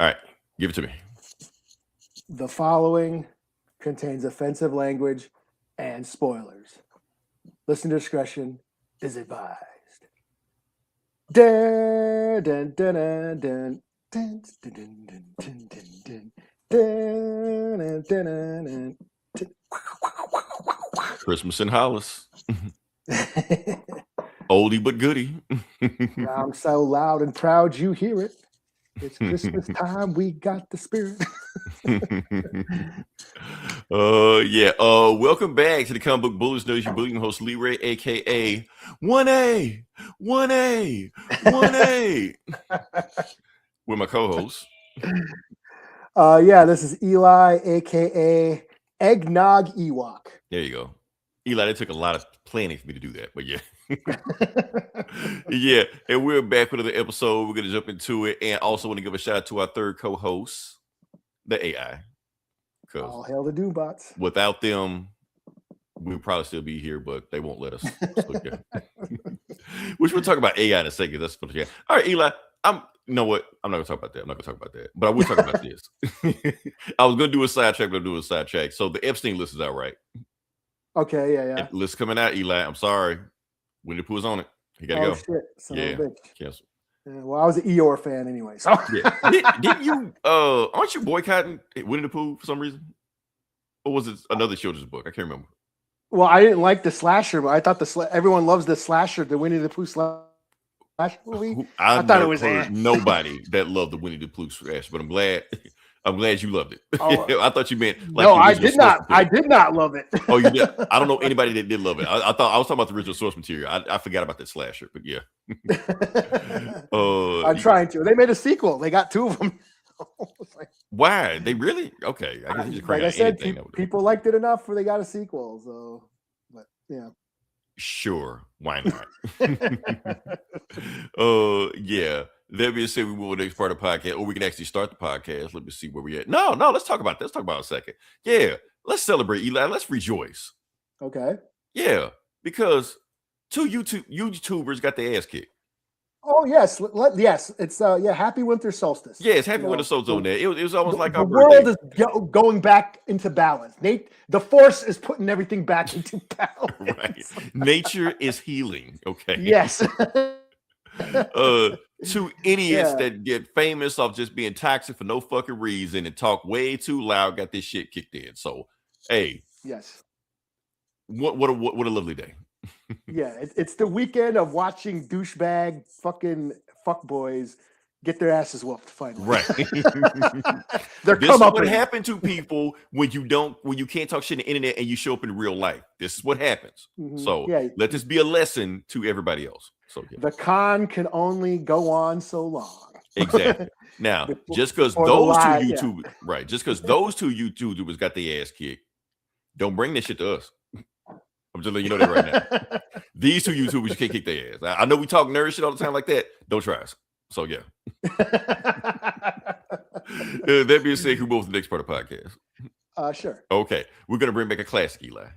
All right, give it to me. The following contains offensive language and spoilers. Listener discretion is advised. Dun, dun, dun, dun, dun, dun, dun, dun, dun, dun, dun, dun, dun, dun. Christmas in Hollis. Oldie but goodie. I'm so loud and proud you hear it. It's Christmas time. We got the spirit. Yeah. Welcome back to the Comic Book Bullies News. Your bullying host Leroy, aka 1A. With my co-host. Yeah, this is Eli, aka Eggnog Ewok. There you go. Eli, it took a lot of planning for me to do that, but yeah. Yeah, and we're back with another episode. We're going to jump into it, and also want to give a shout out to our third co-host, the AI. All hail the Doombots. Without them, we'll probably still be here, but they won't let us. So, yeah. Which we'll talk about AI in a second. That's what. Yeah. All right, Eli. You know what? I'm not going to talk about that. But I will talk about this. I was going to do a sidetrack, but I'm doing a sidetrack. So the Epstein list is out, right? Okay, yeah. List coming out, Eli. I'm sorry. Winnie the Pooh's on it. You gotta go. Shit. Son of a bitch. Cancel. Well, I was an Eeyore fan anyway. So yeah. Didn't you aren't you boycotting Winnie the Pooh for some reason? Or was it another children's book? I can't remember. Well, I didn't like the slasher, but I thought everyone loves the slasher, the Winnie the Pooh slasher movie. I thought it was nobody that loved the Winnie the Pooh slasher, but I'm glad you loved it. Oh, I thought you meant like no, I did not. I did not love it. Oh, you did? I don't know anybody that did love it. I thought I was talking about the original source material. I forgot about that slasher, but yeah. I'm trying to. They made a sequel. They got two of them. Why? They really? Okay. I guess they just like I said, people liked it enough where they got a sequel. So, but yeah. Sure. Why not? Yeah. That being said, we move to the next part of the podcast, or we can actually start the podcast. Let me see where we're at. No, let's talk about that. Let's talk about it a second. Yeah, let's celebrate, Eli. Let's rejoice. Okay. Yeah, because two YouTubers got their ass kicked. Oh, yes. Yes. It's, happy winter solstice. Yeah, it's happy winter solstice on there. It was almost like the world is going back into balance. The force is putting everything back into balance. Right. Nature is healing. Okay. Yes. Two idiots that get famous off just being toxic for no fucking reason and talk way too loud got this shit kicked in. So, hey, yes, what a lovely day. Yeah, it's the weekend of watching douchebag fucking fuckboys get their asses whooped finally. Right. This is what happened to people when you can't talk shit on the internet and you show up in real life. This is what happens. Mm-hmm. So let this be a lesson to everybody else. So the con can only go on so long. Exactly. Now, just because those two YouTubers, right? Just because those two YouTubers got their ass kicked, don't bring this shit to us. I'm just letting you know that right now. These two YouTubers, you can't kick their ass. I know we talk nerd shit all the time like that. Don't try us. So yeah. That being said, we move to the next part of the podcast. Sure. Okay, we're gonna bring back a classic, Eli.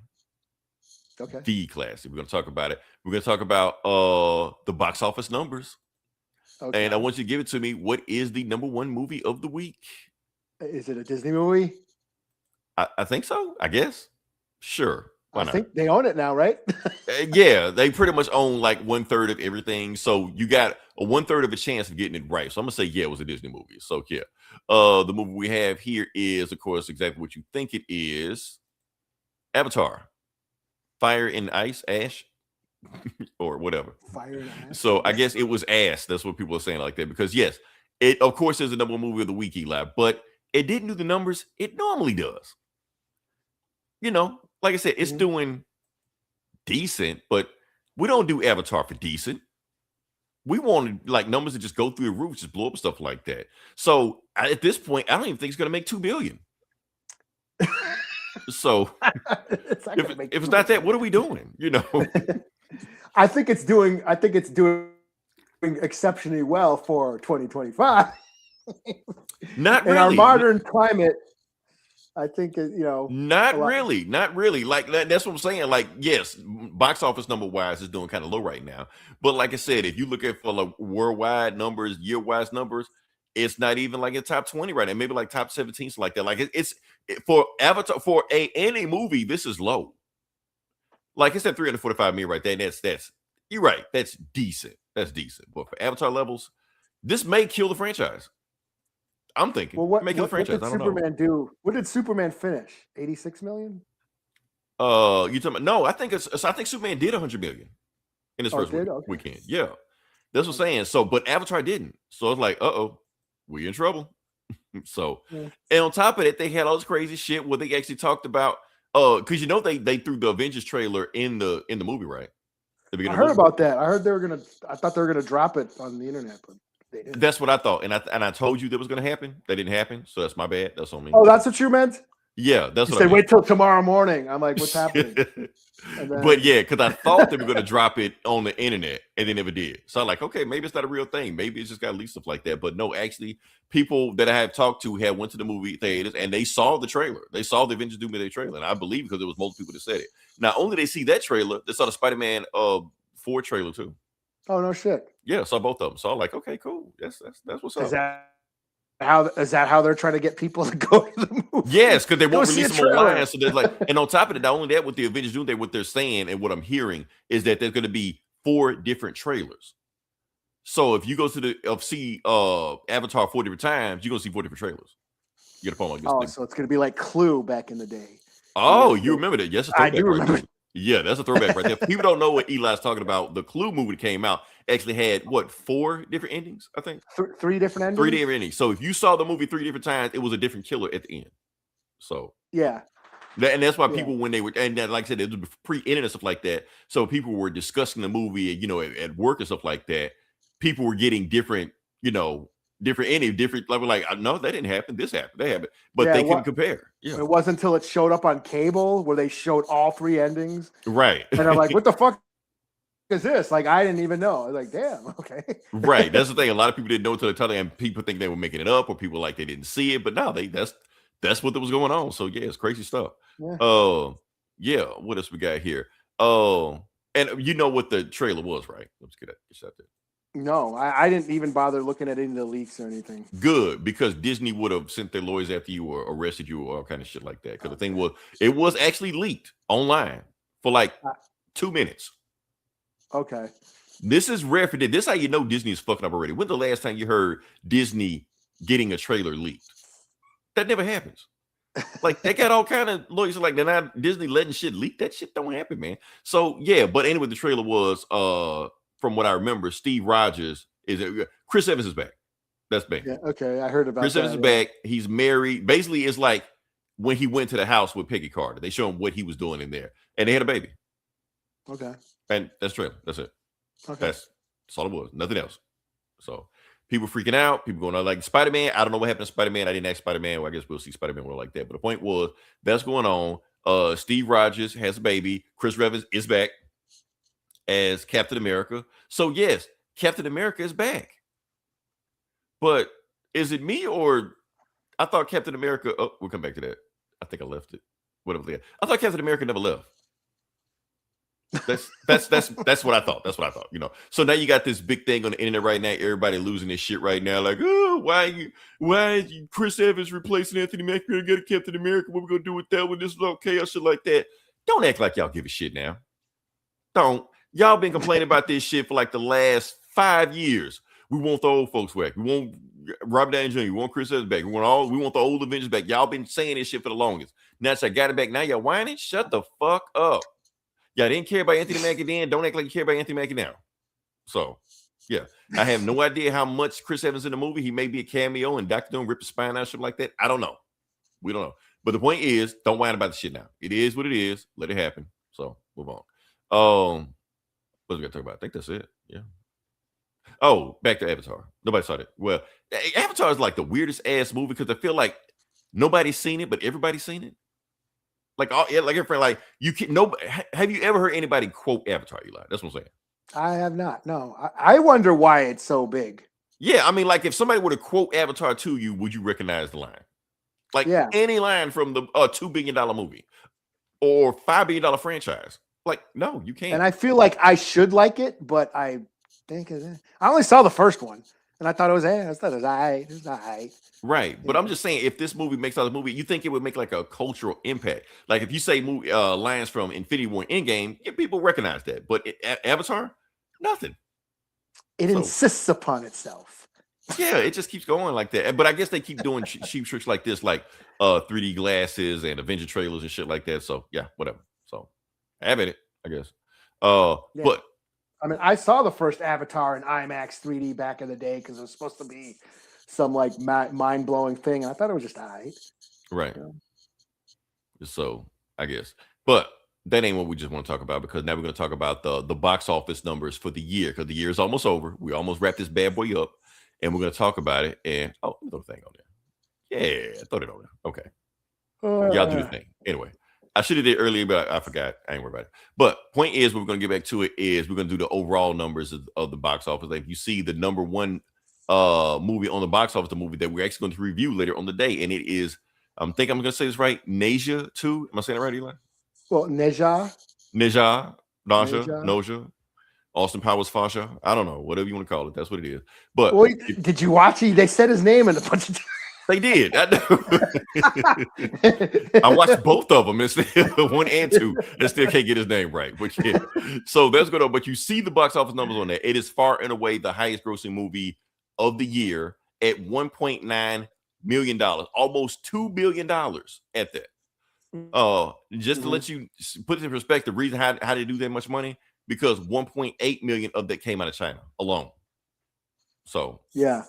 Okay. The classic. We're gonna talk about it. We're gonna talk about the box office numbers. Okay. And I want you to give it to me. What is the number one movie of the week? Is it a Disney movie? I think so. I guess. Sure. I think they own it now, right? Yeah, they pretty much own like 1/3 of everything. So you got a 1/3 of a chance of getting it right. So I'm gonna say, yeah, it was a Disney movie. So yeah. The movie we have here is, of course, exactly what you think it is. Avatar. Fire and Ice, Ash, or whatever. Fire and Ash. So I guess it was Ash. That's what people are saying like that. Because yes, it of course is the number one movie of the week, Eli, but it didn't do the numbers it normally does. You know, like I said, it's doing decent, but we don't do Avatar for decent. We wanted like numbers to just go through the roof, just blow up stuff like that. So at this point, I don't even think it's going to make $2 billion. So if it's not that, what are we doing? You know, I think it's doing exceptionally well for 2025. Not in our modern climate. I think not really. Like that's what I'm saying. Like, yes, box office number wise is doing kind of low right now. But like I said, if you look at for like worldwide numbers, year wise numbers, It's not even like in top 20 right now, maybe like top 17, something like that. Like for Avatar, for any movie, this is low. Like it's at 345 million right there. And that's you're right. That's decent. That's decent. But for Avatar levels, this may kill the franchise. I'm thinking. Well, what May kill the franchise. did I don't Superman do? What did Superman finish? 86 million? You talking about? No, I think Superman did 100 million in his first weekend. Yeah, that's what I'm saying. So, but Avatar didn't. So it's like, we in trouble. So, and on top of it, they had all this crazy shit where they actually talked about because they threw the Avengers trailer in the movie, right? I heard about that. I heard I thought they were gonna drop it on the internet, but they didn't. That's what I thought, and I told you that was gonna happen. That didn't happen, so that's my bad. That's on me. Oh, that's what you meant? Yeah, that's you what I said. Wait till tomorrow morning. I'm like, what's happening? But yeah, because I thought they were going to drop it on the internet, and they never did. So I'm like, okay, maybe it's not a real thing. Maybe it's just got leaked stuff like that. But no, actually, people that I have talked to went to the movie theaters and they saw the trailer. They saw the Avengers Doomsday trailer, and I believe because there was multiple people that said it. Not only did they see that trailer, they saw the Spider-Man 4 trailer too. Oh no shit! Yeah, I saw both of them. So I'm like, okay, cool. That's what's up. Is that how they're trying to get people to go to the movie? Yes, because they won't release them online. So there's like, and on top of it, not only that, with the Avengers Doomsday, what they're saying and what I'm hearing is that there's going to be 4 different trailers. So if you go to see Avatar 4 different times, you're gonna see 4 different trailers. You get a phone like this. Oh, so it's gonna be like Clue back in the day. Oh, you remember that? Yes, I do remember. Yeah, that's a throwback right there. People don't know what Eli's talking about. The Clue movie that came out actually had 4 different endings, I think. 3 different endings. 3 different endings. So if you saw the movie 3 different times, it was a different killer at the end. So yeah, and that's why people when they were and that, like I said, it was pre-internet stuff like that. So people were discussing the movie, at work and stuff like that. People were getting different, different endings, different like no, that didn't happen. This happened, that happened, but they couldn't compare. Yeah, it wasn't until it showed up on cable where they showed all 3 endings. Right, and I'm like, what the fuck is this? Like, I didn't even know. I was like, damn, okay. Right, that's the thing. A lot of people didn't know until they told them, and people think they were making it up, or people like they didn't see it, but no, that's what was going on. So yeah, it's crazy stuff. Yeah. What else we got here? And you know what the trailer was, right? Let's get out there. No, I didn't even bother looking at any of the leaks or anything. Good, because Disney would have sent their lawyers after you or arrested you or all kind of shit like that. Because the thing was, it was actually leaked online for like 2 minutes. Okay. This is rare for this. This is how you know Disney is fucking up already. When's the last time you heard Disney getting a trailer leaked? That never happens. Like they got all kind of lawyers like they're not Disney letting shit leak. That shit don't happen, man. So yeah, but anyway, the trailer was from what I remember, Steve Rogers Chris Evans is back. That's back. Yeah, okay. I heard about Chris Evans is back. He's married. Basically, it's like when he went to the house with Peggy Carter. They show him what he was doing in there. And they had a baby. Okay. And that's trailer. That's it. Okay. That's all it was. Nothing else. So people freaking out. People going on like Spider-Man. I don't know what happened to Spider-Man. I didn't ask Spider-Man. Well, I guess we'll see Spider-Man like that. But the point was that's going on. Steve Rogers has a baby. Chris Evans is back as Captain America. So yes, Captain America is back. But is it me or I thought Captain America? Oh, we'll come back to that. I think I left it. Whatever. I thought Captain America never left. That's what I thought. That's what I thought. So now you got this big thing on the internet right now. Everybody losing this shit right now. Like, oh, why is Chris Evans replacing Anthony Mackie to get a Captain America? What we gonna do with that when this is okay or shit like that? Don't act like y'all give a shit now. Don't. Y'all been complaining about this shit for like the last 5 years. We want the old folks back. We want Robert Downey Jr. We want Chris Evans back. We want the old Avengers back. Y'all been saying this shit for the longest. Now I got it back. Now y'all whining. Shut the fuck up. Y'all didn't care about Anthony Mackie then. Don't act like you care about Anthony Mackie now. So, yeah. I have no idea how much Chris Evans in the movie. He may be a cameo and Dr. Doom rip his spine out, shit like that. I don't know. We don't know. But the point is, don't whine about the shit now. It is what it is. Let it happen. So, move on. What we got to talk about? I think that's it. Yeah. Oh, back to Avatar. Nobody saw that. Well, Avatar is like the weirdest ass movie because I feel like nobody's seen it, but everybody's seen it. Like your friend, like you can have you ever heard anybody quote Avatar, Eli? That's what I'm saying. I have not. No. I wonder why it's so big. Yeah, I mean, like if somebody were to quote Avatar to you, would you recognize the line? Like any line from the $2 billion movie or $5 billion franchise. Like, no, you can't. And I feel like I should like it, but I think I only saw the first one. And I thought it was all right. It was all right. Right. But I'm just saying, if this movie makes out the movie, you think it would make like a cultural impact. Like if you say movie lines from Infinity War Endgame, yeah, people recognize that. But Avatar, nothing. It insists upon itself. Yeah, it just keeps going like that. But I guess they keep doing cheap tricks like this, like 3D glasses and Avenger trailers and shit like that. So yeah, whatever. So have at it, I guess. But I mean, I saw the first Avatar in IMAX 3D back in the day because it was supposed to be some like mind blowing thing. And I thought it was just all right. Right. So I guess, but that ain't what we just want to talk about, because now we're going to talk about the box office numbers for the year, because the year is almost over. We almost wrapped this bad boy up, and we're going to talk about it. And throw the thing on there. Yeah, throw it on there. Okay. Y'all do the thing. Anyway, I should have did earlier, but I forgot. I ain't worried about it. But point is, we're going to get back to it, is we're going to do the overall numbers of the box office. Like you see the number one movie on the box office, the movie that we're actually going to review later on the day, and it is, I think I'm going to say this right, Zha II. Am I saying it right, Eli? Well, Nausea, Austin Powers Fasha. I don't know, whatever you want to call it. That's what it is. But did you watch it? They said his name in a bunch of. They did. I watched both of them, and still 1 and 2, and still can't get his name right. But yeah, so that's good. But you see the box office numbers on there. It is far and away the highest grossing movie of the year at $1.9 million, almost $2 billion at that. Just to let you put it in perspective, the reason how they do that much money, because 1.8 million of that came out of China alone. So yeah.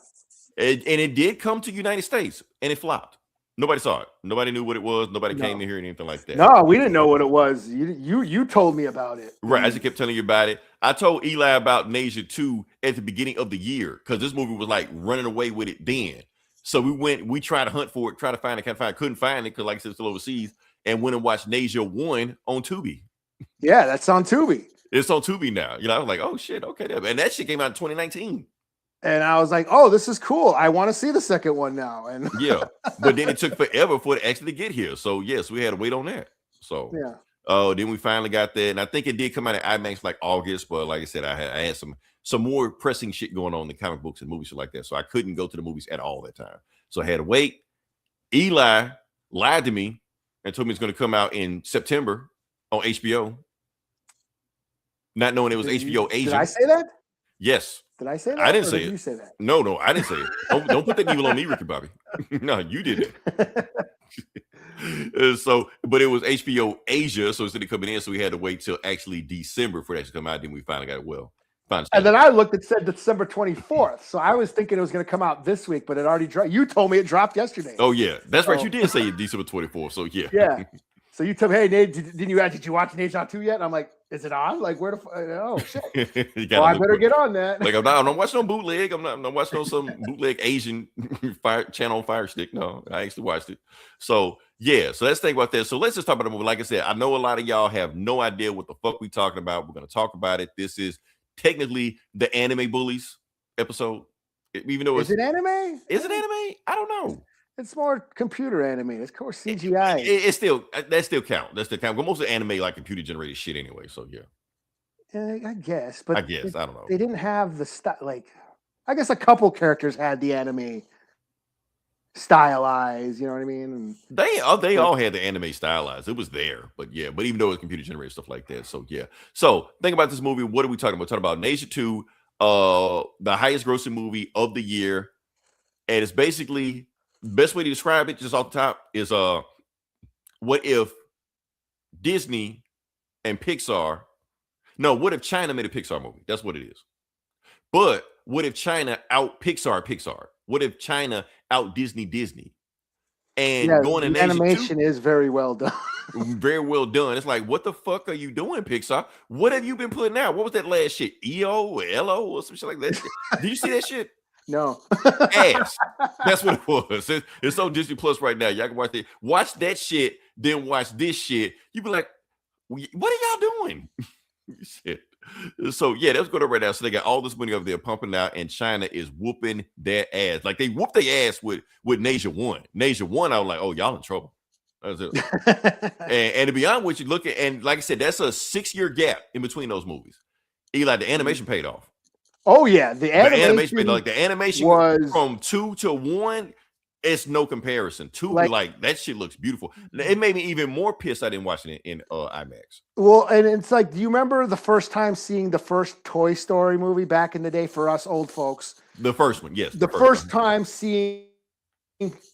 And it did come to United States, and it flopped. Nobody saw it. Nobody knew what it was. Nobody came in here or anything like that. No, we didn't know what it was. You told me about it. Right. I just kept telling you about it. I told Eli about Zha II at the beginning of the year, because this movie was like running away with it then. So we tried to hunt for it, try to find it, couldn't find it, because like I said, it's still overseas, and went and watched Zha I on Tubi. Yeah, that's on Tubi. It's on Tubi now. I was like, oh shit, okay. And that shit came out in 2019. And I was like, oh, this is cool. I want to see the second one now. And yeah, but then it took forever for it to actually get here. So yes, we had to wait on that. So then we finally got that, and I think it did come out in IMAX like August. But like I said, I had some more pressing shit going on in the comic books and movies like that, so I couldn't go to the movies at all that time. So I had to wait. Eli lied to me and told me it's going to come out in September on HBO, not knowing it was HBO Asia. Did I say that? Yes. Did I say that? I didn't say it. You say that? No, I didn't say it. Don't put that evil on me, Ricky Bobby. No, you did it. So, but it was HBO Asia, so instead of coming in, so we had to wait till actually December for that to come out. Then we finally got it. And then I looked, it said December 24th. So I was thinking it was going to come out this week, but it already dropped. You told me it dropped yesterday. Oh, yeah. That's right. You did say December 24th. So, yeah. Yeah. So you told me, hey, Nate, did you watch Zha II yet? And I'm like, is it on? Like, where the oh shit. Well, I better get on that. Like, I'm not watching no bootleg. I'm not watching on some bootleg Asian channel on Fire Stick. No, I actually watched it. So yeah, so let's think about that. So let's just talk about the movie. Like I said, I know a lot of y'all have no idea what the fuck we talking about. We're gonna talk about it. This is technically the Anime Bullies episode. Even though is it anime? Is it anime? I don't know. It's more computer anime. It's of course CGI. It still that still count. That's still count. But most of the anime like computer generated shit anyway. So yeah. I guess, but I don't know. They didn't have the style. Like, I guess a couple characters had the anime stylized. You know what I mean? And they all had the anime stylized. It was there, but yeah. But even though it's computer generated stuff like that, so yeah. So think about this movie. What are we talking about? We're talking about Zha II, the highest grossing movie of the year, and it's basically. Best way to describe it, just off the top, is what if Disney and Pixar? No, what if China made a Pixar movie? That's what it is. But what if China out Pixar? What if China out Disney? And going in animation is very well done. Very well done. It's like, what the fuck are you doing, Pixar? What have you been putting out? What was that last shit? EO or LO or some shit like that? Did you see that shit? No. Ass. That's what it was. It's on Disney Plus right now. Y'all can watch it. Watch that shit, then watch this shit. You be like, what are y'all doing? Shit. So yeah, that's going on right now. So they got all this money over there pumping out, and China is whooping their ass. Like they whooped their ass with Zha I. Zha I, I was like, oh, y'all in trouble. That's it. and to be honest with you, and like I said, that's a 6-year gap in between those movies. Eli, the animation paid off. Oh yeah, the animation, animation like the animation was from 2 to 1, it's no comparison. 2, like that shit looks beautiful. It made me even more pissed I didn't watch it in IMAX. well, and it's like, do you remember the first time seeing the first Toy Story movie back in the day for us old folks? The first one, yes. The first time seeing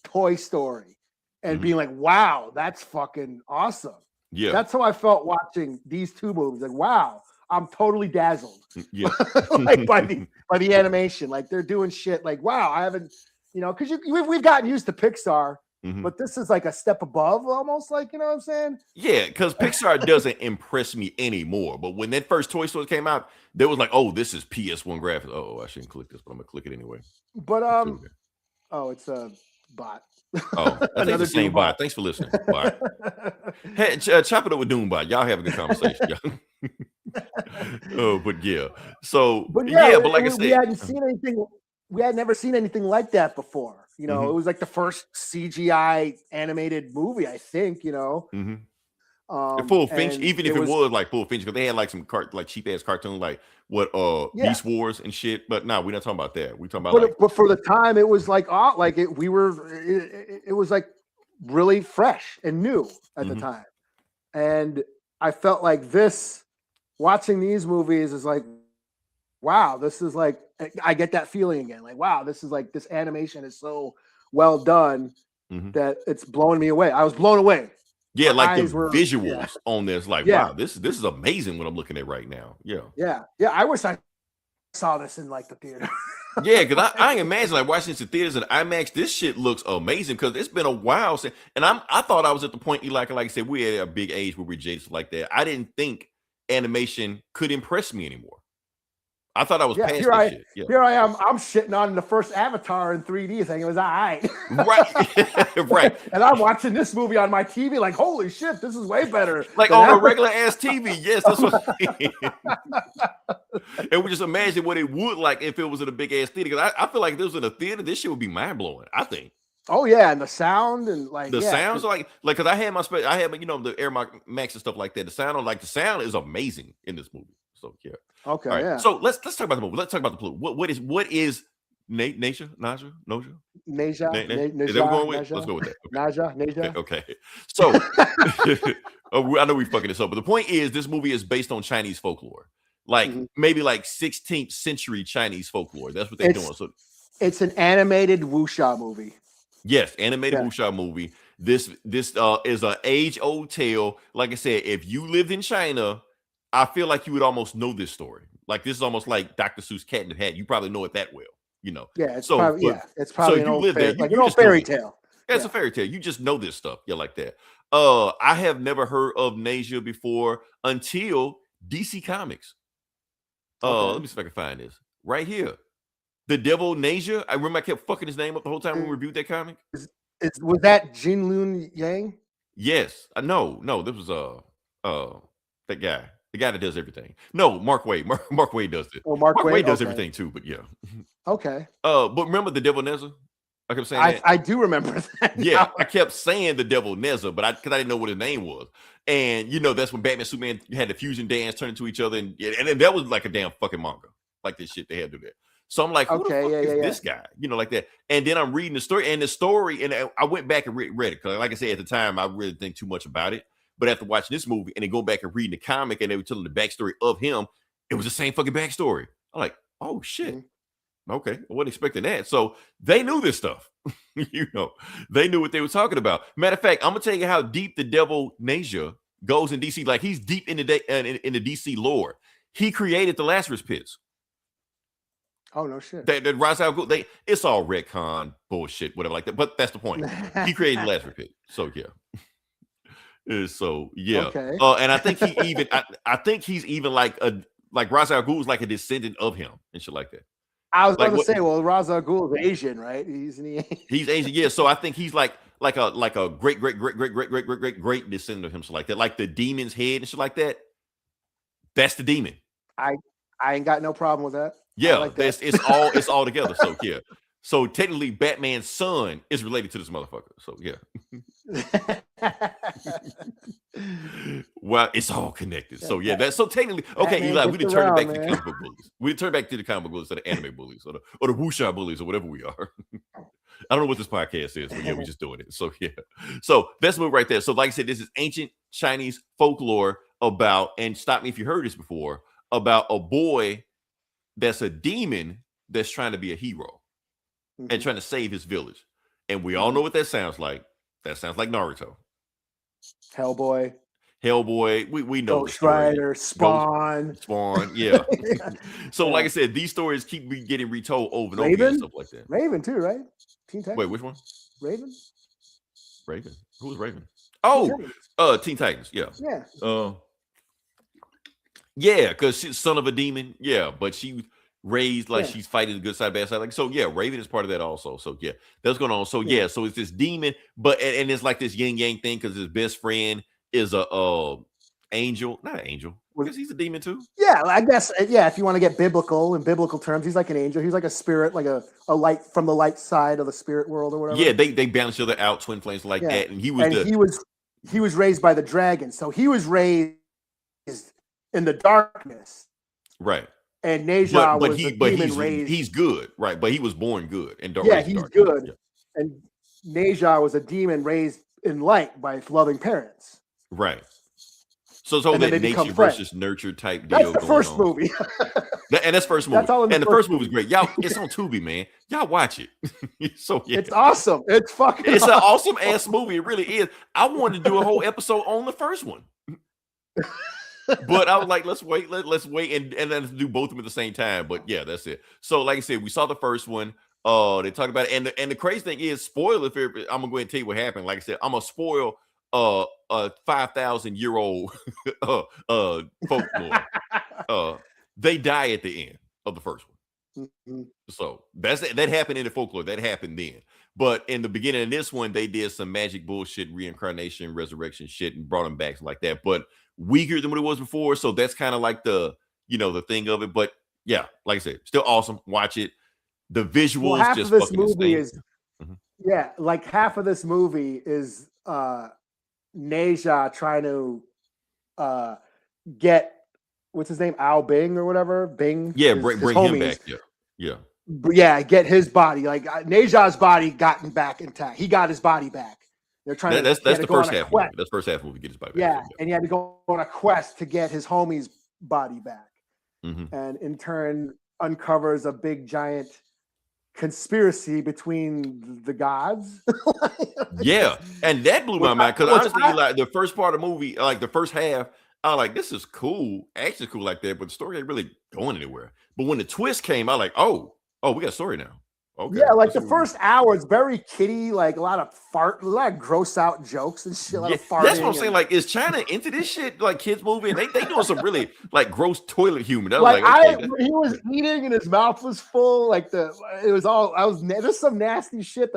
Toy Story and being like, wow, that's fucking awesome. Yeah. That's how I felt watching these two movies. Like, wow, I'm totally dazzled. Yeah. Like by the animation. Like they're doing shit like, wow, I haven't, because we've gotten used to Pixar, but this is like a step above almost, like, you know what I'm saying? Yeah, because Pixar doesn't impress me anymore. But when that first Toy Story came out, there was like, oh, this is PS1 graphics. Oh, I shouldn't click this, but I'm gonna click it anyway. But it's a bot. Oh, I think the same bot. Thanks for listening. Bye. Hey, chop it up with Doombot. Y'all have a good conversation. Oh, but yeah. So, but like I said, we hadn't seen anything. We had never seen anything like that before. It was like the first CGI animated movie, I think. Full Finch, even if it was like full Finch, because they had like some cheap ass cartoons, like Beast Wars and shit. But no, we're not talking about that. We're talking about but for the time, it was like it was like really fresh and new at the time, and I felt like watching these movies is like, wow, this is like, I get that feeling again. Like, wow, this is like, this animation is so well done that it's blowing me away. I was blown away. Yeah, like the visuals on this, like, wow, this is amazing what I'm looking at right now. Yeah. I wish I saw this in like the theater. Yeah, because I imagine like watching this in theaters and IMAX, this shit looks amazing because it's been a while since, and I thought I was at the point, like I said, we're at a big age where we're jaded like that. I didn't think animation could impress me anymore. I thought I was past that shit. Yeah. Here I am. I'm shitting on the first Avatar in 3D, thinking it was all right. Right. Right. And I'm watching this movie on my TV, like, holy shit, this is way better. Like on a regular ass TV. Yes, that's what I mean. And we just imagine what it would like if it was in a big ass theater. Because I feel like if it was in a theater, this shit would be mind blowing. I think. Oh yeah, and the sound and like the sounds like because I had the Air Max and stuff like that. The sound is amazing in this movie. So yeah. Okay. Right. Yeah. So let's talk about the movie. Let's talk about the plot. What is Naja? Naja. Is that what we're going with? Let's go with that. Okay. Naja. Okay. So I know we fucking this up, but the point is this movie is based on Chinese folklore. Like maybe like 16th century Chinese folklore. That's what they're doing. So it's an animated wuxia movie. Yes, animated wuxia movie. This is an age-old tale. Like I said, if you lived in China, I feel like you would almost know this story. Like this is almost like Dr. Seuss Cat in the Hat. You probably know it that well, Yeah, it's probably an old fairy tale. Yeah, it's a fairy tale. You just know this stuff. Yeah, like that. I have never heard of Naja before until DC Comics. Let me see if I can find this right here. The Devil Naja. I remember I kept fucking his name up the whole time we reviewed that comic. Was that Jin Lun Yang? Yes. No. This was that guy. The guy that does everything. No, Mark Waid. Mark Waid does it. Oh, Mark Waid does everything too, but yeah. Okay. But remember the Devil Neza? I kept saying that. I do remember that. Yeah, I kept saying the Devil Neza, but because I didn't know what his name was. And that's when Batman Superman had the fusion dance turn into each other, and that was like a damn fucking manga. Like this shit they had to do that. So I'm like, who the fuck is this guy? Like that. And then I'm reading the story, and I went back and read it because, like I said, at the time I really didn't think too much about it. But after watching this movie and then go back and reading the comic and they were telling the backstory of him, it was the same fucking backstory. I'm like, oh shit. Okay, I wasn't expecting that. So they knew this stuff. They knew what they were talking about. Matter of fact, I'm gonna tell you how deep the Devil Naja goes in DC. Like he's deep in the DC lore. He created the Lazarus Pits. Oh no shit. That Ra's al Ghul, it's all retcon bullshit, whatever like that. But that's the point. He created the Lazarus Pit. So yeah. So yeah, okay. And I think I think he's even like Ra's al Ghul is like a descendant of him and shit like that. I was going to say, well, Ra's al Ghul is Asian, right? He's Asian, yeah. So I think he's like a great descendant of him, so like that, like the demon's head and shit like that. That's the demon. I ain't got no problem with that. Yeah, like that. It's all together. So yeah. So technically, Batman's son is related to this motherfucker. So yeah. Well, it's all connected. So yeah, that's so technically okay. Batman Eli, we gets didn't turn it back around, to the man. comic book bullies. We turn back to the comic book bullies, to the anime bullies, or the wuxia bullies, or whatever we are. I don't know what this podcast is, but yeah, we're just doing it. So yeah, so that's move right there. So like I said, this is ancient Chinese folklore about, and stop me if you heard this before, about a boy that's a demon that's trying to be a hero and trying to save his village. And we all know what that sounds like. That sounds like Naruto. Hellboy. We know Ghost Rider, Spawn. Yeah. So like I said, these stories keep getting retold over and over again and stuff like that. Raven too, right? Teen Titans. Wait, which one? Raven. Who's Raven? Oh, Teen Titans. Yeah. Yeah, because she's son of a demon. Yeah, but she was raised like she's fighting the good side, bad side. Like, so yeah, Raven is part of that also. So yeah, that's going on. So yeah, so it's this demon, but and it's like this yin yang thing because his best friend is a angel, not an angel, because he's a demon too. Yeah, I guess. Yeah, if you want to get biblical in biblical terms, he's like an angel. He's like a spirit, like a light from the light side of the spirit world or whatever. Yeah, they balance each other out, twin flames like that. And he was raised by the dragon, so he was raised in the darkness, right? And Neja was a demon raised. He's good, right? But he was born good and dark. Yeah, he's good. Yeah. And Neja was a demon raised in light by loving parents. Right. So that nature versus nurture type deal. That's the first movie. And that's first movie. That's all and the first movie is great. Y'all, it's on Tubi, man. Y'all watch it. So yeah. It's awesome. It's fucking It's an awesome ass movie. It really is. I wanted to do a whole episode on the first one. But I was like, let's wait and then do both of them at the same time. But yeah, that's it. So like I said, we saw the first one. They talked about it. And the crazy thing is, spoiler, I'm gonna go ahead and tell you what happened. Like I said, I'm gonna spoil a 5,000-year-old folklore. They die at the end of the first one. So that happened in the folklore. That happened then. But in the beginning of this one, they did some magic bullshit, reincarnation, resurrection shit, and brought them back like that. But weaker than what it was before. So that's kind of like the thing of it. But yeah, like I said, still awesome. Watch it. The visuals half just of this fucking movie insane. like half of this movie is Neja trying to get what's his name, Al Bing or whatever. Bing. Yeah, bring him back. Yeah, get his body. Like Neja's body gotten back intact. He got his body back. They're trying that's the first half movie. That's first half movie, get his body back. Yeah, and he had to go on a quest to get his homie's body back. And in turn uncovers a big giant conspiracy between the gods. Yeah, and that blew my mind because honestly, like the first part of the movie, like the first half, I was like, this is cool, actually cool like that, but the story ain't really going anywhere. But when the twist came, I was like, oh, we got a story now. Okay. Yeah, like the first hour, it's very kiddie, like a lot of gross out jokes and shit. That's what I'm saying. Like, is China into this shit? Like kids movie, and they doing some really like gross toilet humor. That was he was eating and his mouth was full. There's some nasty shit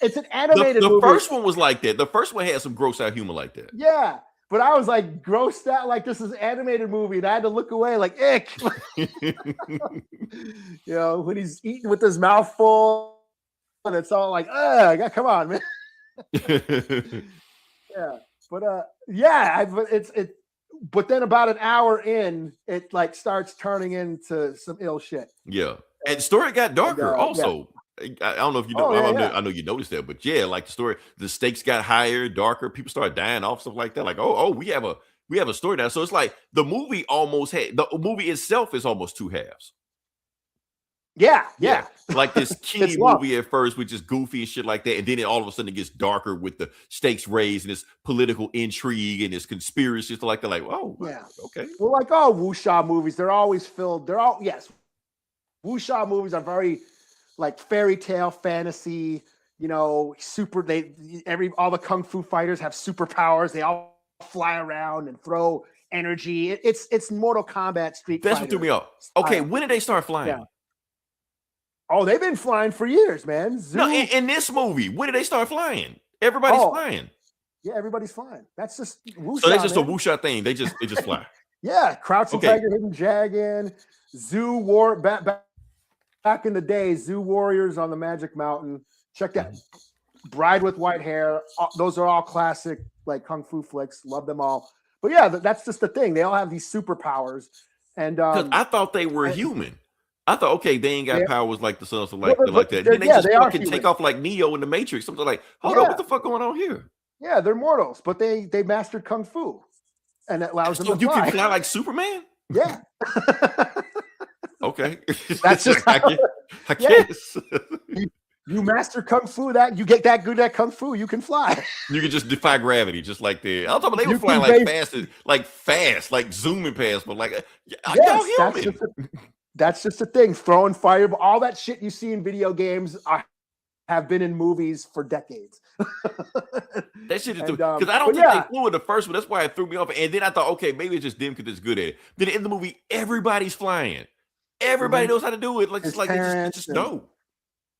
it's an animated movie. The first one was like that. The first one had some gross out humor like that. Yeah. But I was like grossed out, like this is an animated movie, and I had to look away, like ick. When he's eating with his mouth full, and it's all like, come on, man. Yeah, but but then about an hour in, it like starts turning into some ill shit. Yeah, and the story got darker also. Yeah. I don't know if you know. I know you noticed that, but yeah, like the story, the stakes got higher, darker. People started dying off, stuff like that. Like, we have a story now. So it's like the movie the movie itself is almost two halves. Yeah. Like this kiddie movie at first, which is goofy and shit like that, and then all of a sudden it gets darker with the stakes raised and this political intrigue and this conspiracy stuff like that. Like, okay. Well, like all wuxia movies, they're always filled. Wuxia movies are very like fairy tale fantasy, all the kung fu fighters have superpowers. They all fly around and throw energy. It's Mortal Kombat Street Fighter. That's what threw me off. Okay, when did they start flying? Yeah. Oh, they've been flying for years, man. No, in this movie, when did they start flying? Everybody's flying. Yeah, everybody's flying. That's just wuxia. So that's just a wuxia thing. They just fly. Yeah, Crouching Tiger, Hidden Dragon, Zoo War back in the day, Zoo Warriors on the Magic Mountain. Check that. Bride with White Hair. Those are all classic like kung fu flicks. Love them all. But yeah, that's just the thing. They all have these superpowers. And I thought they were human. I thought, okay, they ain't got powers like the sons, like that. Then they just fucking take off like Neo in the Matrix. Something like, hold on, what the fuck going on here? Yeah, they're mortals, but they mastered kung fu, and it allows them to you fly. Can fly like Superman. Yeah. Okay. That's just I guess. You master kung fu, that you get that good at kung fu, you can fly. You can just defy gravity, just like the. I'm talking about they were flying like fast, like zooming past, but like y'all human. That's just the thing. Throwing fireball, all that shit you see in video games have been in movies for decades. That shit is because I don't think they flew in the first one. That's why it threw me off. And then I thought, okay, maybe it's just them because it's good at it. Then in the movie, everybody's flying. Everybody knows how to do it. Like it's just dope.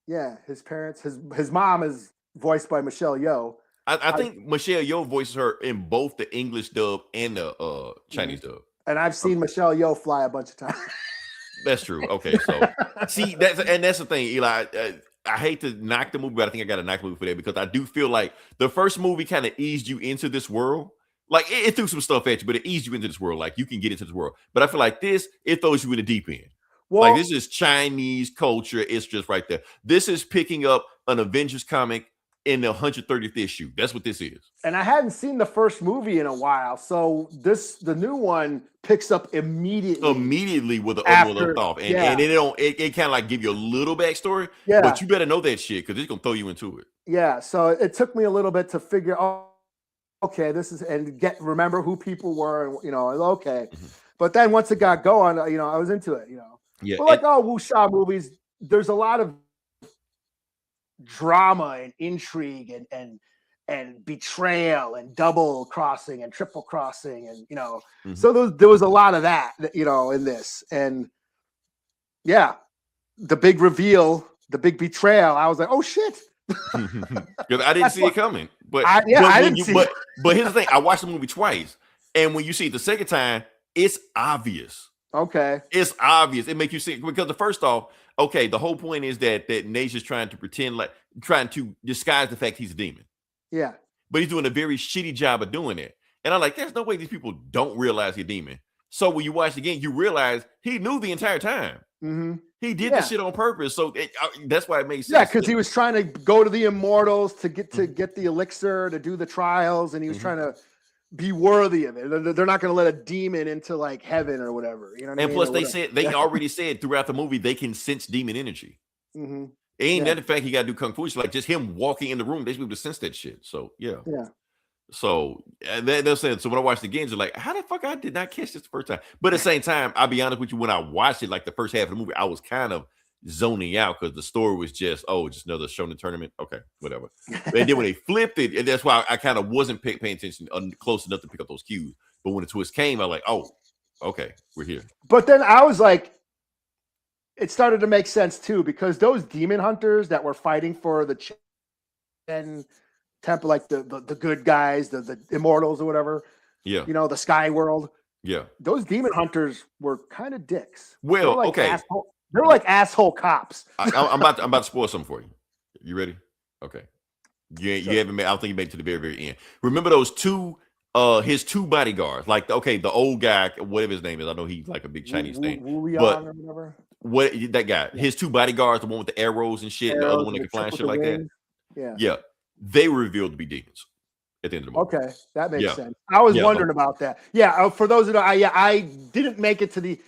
Yeah, his parents, his mom is voiced by Michelle Yeoh. I think Michelle Yeoh voices her in both the English dub and the Chinese dub. And I've seen Michelle Yeoh fly a bunch of times. That's true. Okay, so see that's the thing, Eli. I hate to knock the movie, but I think I got to knock the movie for that because I do feel like the first movie kind of eased you into this world. Like it threw some stuff at you, but it eased you into this world. Like you can get into this world. But I feel like this, it throws you in the deep end. Well, like this is Chinese culture. It's just right there. This is picking up an Avengers comic in the 130th issue. That's what this is. And I hadn't seen the first movie in a while, so the new one picks up immediately with the other one left off, and it kind of like give you a little backstory. Yeah, but you better know that shit because it's gonna throw you into it. Yeah, so it took me a little bit to figure. Oh, okay, this is remember who people were, and okay. Mm-hmm. But then once it got going, I was into it. Yeah, but like wuxia movies, there's a lot of drama and intrigue and betrayal and double crossing and triple crossing and so there was a lot of that in this, and the big reveal, the big betrayal, I was like, oh shit, because I didn't see it coming. But I didn't see it. But here's the thing, I watched the movie twice, and when you see it the second time, it's obvious. Okay, it's obvious. It makes you see because the first off, okay, the whole point is that Nate's just trying to disguise the fact he's a demon. Yeah, but he's doing a very shitty job of doing it. And I'm like, there's no way these people don't realize he's a demon. So when you watch it again, you realize he knew the entire time. Mm-hmm. He did the shit on purpose. So that's why it makes sense. Yeah, because he was trying to go to the Immortals to get the elixir to do the trials, and he was trying to be worthy of it. They're not going to let a demon into like heaven or whatever. You know what I mean? And plus, they already said throughout the movie they can sense demon energy. Mm-hmm. It ain't that the fact he got to do kung fu. It's like just him walking in the room, they should be able to sense that shit. So yeah. So they're saying. So when I watched it again, it's like, how the fuck I did not catch this the first time? But at the same time, I'll be honest with you, when I watched it, like the first half of the movie, I was kind of zoning out because the story was just another shonen tournament. Okay, whatever. And then when they flipped it, and that's why I kind of wasn't paying attention close enough to pick up those cues. But when the twist came, I was like, oh, okay, we're here. But then I was like, it started to make sense too, because those demon hunters that were fighting for the Chen temple, like the good guys, the immortals or whatever. Yeah. The sky world. Yeah. Those demon hunters were kind of dicks. Well, okay. They were like asshole cops. I'm about to spoil something for you. You ready? Okay. You haven't made. I don't think you made it to the very, very end. Remember those his two bodyguards, like the old guy, whatever his name is. I know he's like a big Chinese name, but what that guy, his two bodyguards, the one with the arrows and shit, and the other one that can fly and shit like that. Yeah, they were revealed to be demons at the end of the movie. Okay, that makes sense. I was wondering about that. Yeah, for those who know, I didn't make it to the.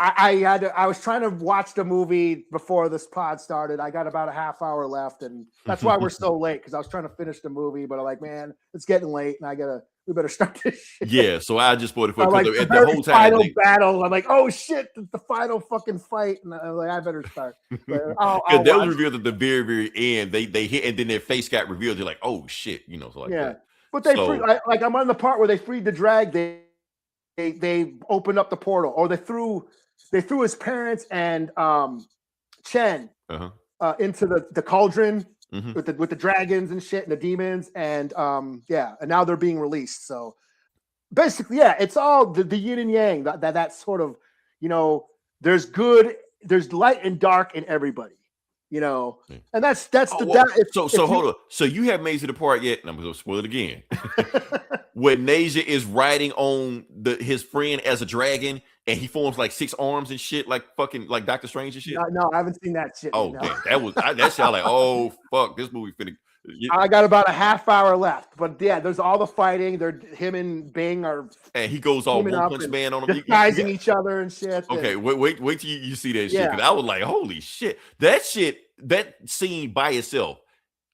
I was trying to watch the movie before this pod started. I got about a half hour left, and that's why we're so late, because I was trying to finish the movie, but I'm like, man, it's getting late, and we better start this shit. Yeah, so I just spoiled it for you. Like, the whole time final battle, I'm like, oh shit, the final fucking fight, and I'm like, I better start. Because they was revealed at the very, very end. They hit, and then their face got revealed. You're like, oh shit, so like that. But I'm on the part where they freed the drag. They opened up the portal, or they threw his parents and Chen into the cauldron with the dragons and shit and the demons, and and now they're being released. So basically, it's all the yin and yang. That sort of there's good, there's light and dark in everybody. you know, Yeah. and that's so hold on. So you haven't made it to the part yet, and I'm gonna spoil it again. When Nasia is riding on his friend as a dragon, and he forms like 6 arms and shit, like fucking like Doctor Strange and shit. No, I haven't seen that shit. Oh, damn, that shit. Like, oh fuck, this movie finna. I got about a half hour left, but yeah, there's all the fighting. Him and Bing are, and he goes all One Punch Man on him, disguising each other and shit. Okay, wait till you see that shit. Because I was like, holy shit, that scene by itself.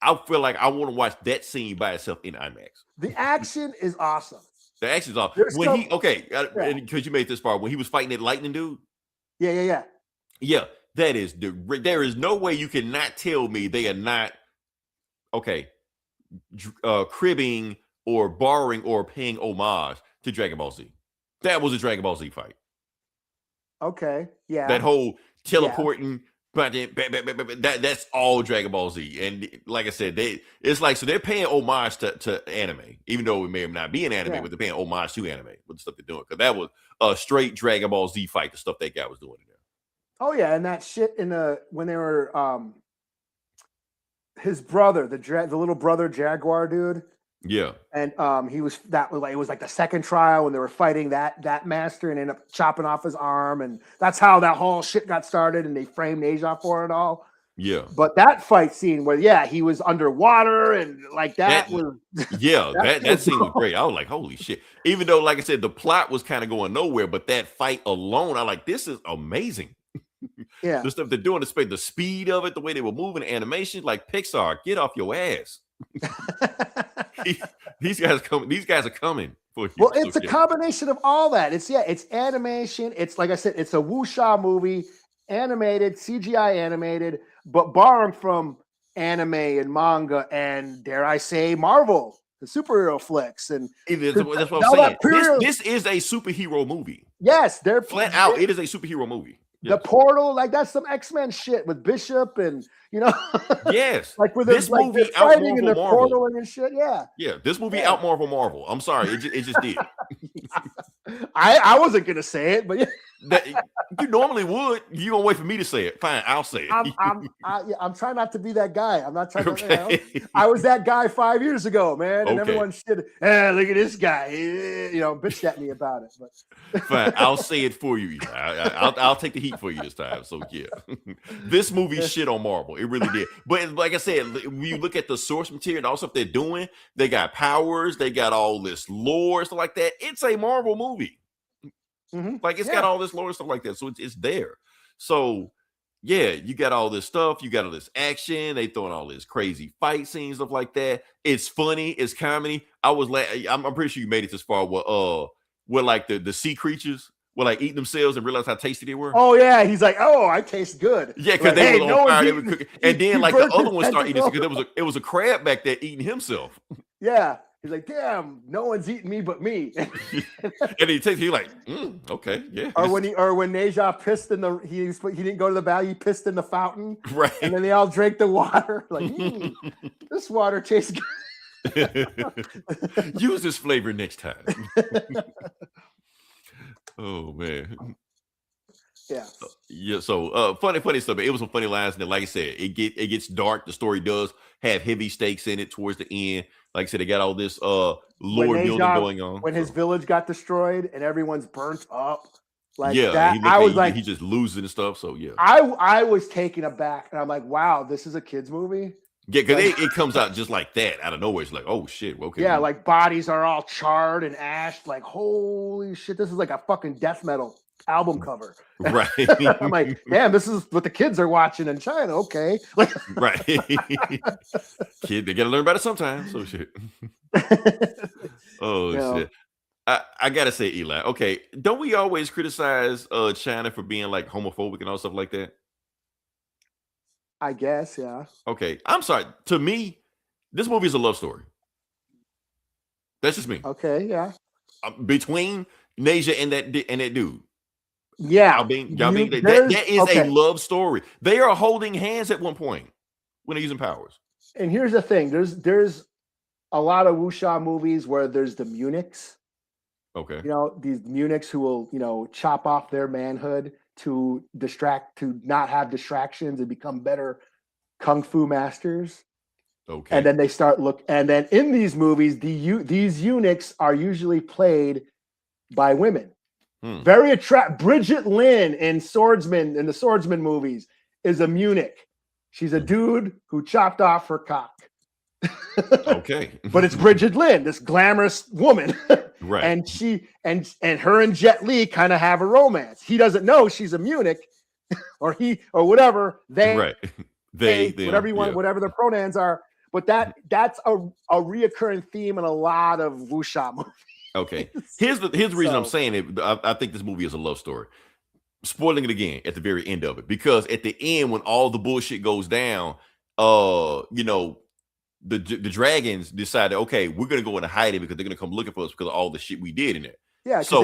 I feel like I want to watch that scene by itself in IMAX. The action is awesome. The action's awesome. Because you made this part when he was fighting that lightning dude. Yeah. That is there is no way you cannot tell me they are not cribbing or borrowing or paying homage to Dragon Ball Z. That was a Dragon Ball Z fight. Okay, yeah. That whole teleporting, that's all Dragon Ball Z. And like I said, they're paying homage to anime, even though it may not be an anime, but they're paying homage to anime with the stuff they're doing. Because that was a straight Dragon Ball Z fight, the stuff that guy was doing in there. Oh yeah, and that shit when they were his brother, the little brother Jaguar dude. Yeah. And it was like the second trial when they were fighting that master and ended up chopping off his arm, and that's how that whole shit got started, and they framed Nasia for it all. Yeah. But that fight scene where he was underwater and like that was that scene was great. I was like, holy shit. Even though, like I said, the plot was kind of going nowhere, but that fight alone, I like, this is amazing. Yeah. The stuff they're doing, the speed of it, the way they were moving, the animation, like Pixar, get off your ass. These guys are coming for you. Well, it's a combination of all that. It's animation. It's like I said, it's a wuxia movie, animated, CGI animated, but borrowed from anime and manga and, dare I say, Marvel, the superhero flicks. And that's what I'm saying. This is a superhero movie. Yes, they're flat out. It is a superhero movie. Yes. The Portal, like that's some X-Men shit with Bishop and yes, like with this movie they're fighting in the Portal and shit. Yeah, this movie out Marvel. I'm sorry, it just did. I wasn't gonna say it, but you normally would. You gonna wait for me to say it? Fine, I'll say it. I'm trying not to be that guy. I'm not trying to. I was that guy 5 years ago, man, and everyone said, look at this guy. Bitched at me about it. But fine, I'll say it for you. I'll take the heat for you this time. So yeah, this movie shit on Marvel. It really did. But like I said, when you look at the source material and all stuff they're doing, they got powers, they got all this lore, stuff like that. It's a Marvel movie. Mm-hmm. Like it's got all this lore and stuff like that. So it's there. So yeah, you got all this stuff, you got all this action, they throwing all this crazy fight scenes, stuff like that. It's funny, it's comedy. I'm pretty sure you made it this far where like the sea creatures were like eating themselves and realize how tasty they were. Oh yeah, he's like, oh, I taste good. Yeah, because they were on fire, they were cooking. And then like the other one started eating because it was a crab back there eating himself. Yeah. He's like, damn, no one's eating me but me. And he's like, okay, yeah. Or when Nasia pissed in he didn't go to the valley, he pissed in the fountain. Right. And then they all drank the water. Like, this water tastes good. Use this flavor next time. Oh man. Yeah. Yeah. So funny stuff. It was some funny lines, and then, like I said, it gets dark. The story does have heavy stakes in it towards the end. Like I said, they got all this lore building going on. When his village got destroyed and everyone's burnt up. Like he just losing and stuff. So yeah. I was taken aback, and I'm like, wow, this is a kid's movie. Yeah, because it comes out just like that out of nowhere. It's like, oh shit, okay. Yeah, like bodies are all charred and ashed. Like, holy shit, this is like a fucking death metal album cover. Right. I'm like, damn, this is what the kids are watching in China. Okay. Right. Kid, they gotta learn about it sometimes. So shit. Oh shit. I gotta say, Eli, okay, don't we always criticize China for being like homophobic and all stuff like that? I guess, yeah. Okay, I'm sorry. To me, this movie is a love story. That's just me. Okay, yeah. Between Nasia and that dude. Yeah. That is a love story. They are holding hands at one point when they're using powers. And here's the thing: there's a lot of wuxia movies where there's the Munichs. Okay. These Munichs who will, chop off their manhood to not have distractions and become better kung fu masters. Okay. And then they start and then in these movies, these eunuchs are usually played by women. Very attractive. Bridget Lynn in the Swordsman movies is a eunuch. She's a dude who chopped off her cock. Okay. But it's Bridget Lynn, this glamorous woman. Right. And she and her and Jet Li kind of have a romance. He doesn't know she's a eunuch, or he or whatever. They right. They whatever you want, whatever their pronouns are. But that's a reoccurring theme in a lot of wuxia movies. Okay. Here's the reason I'm saying it. I think this movie is a love story. Spoiling it again at the very end of it, because at the end, when all the bullshit goes down, you know, the dragons decided, okay, we're gonna go into hiding because they're gonna come looking for us because of all the shit we did in there. Yeah, so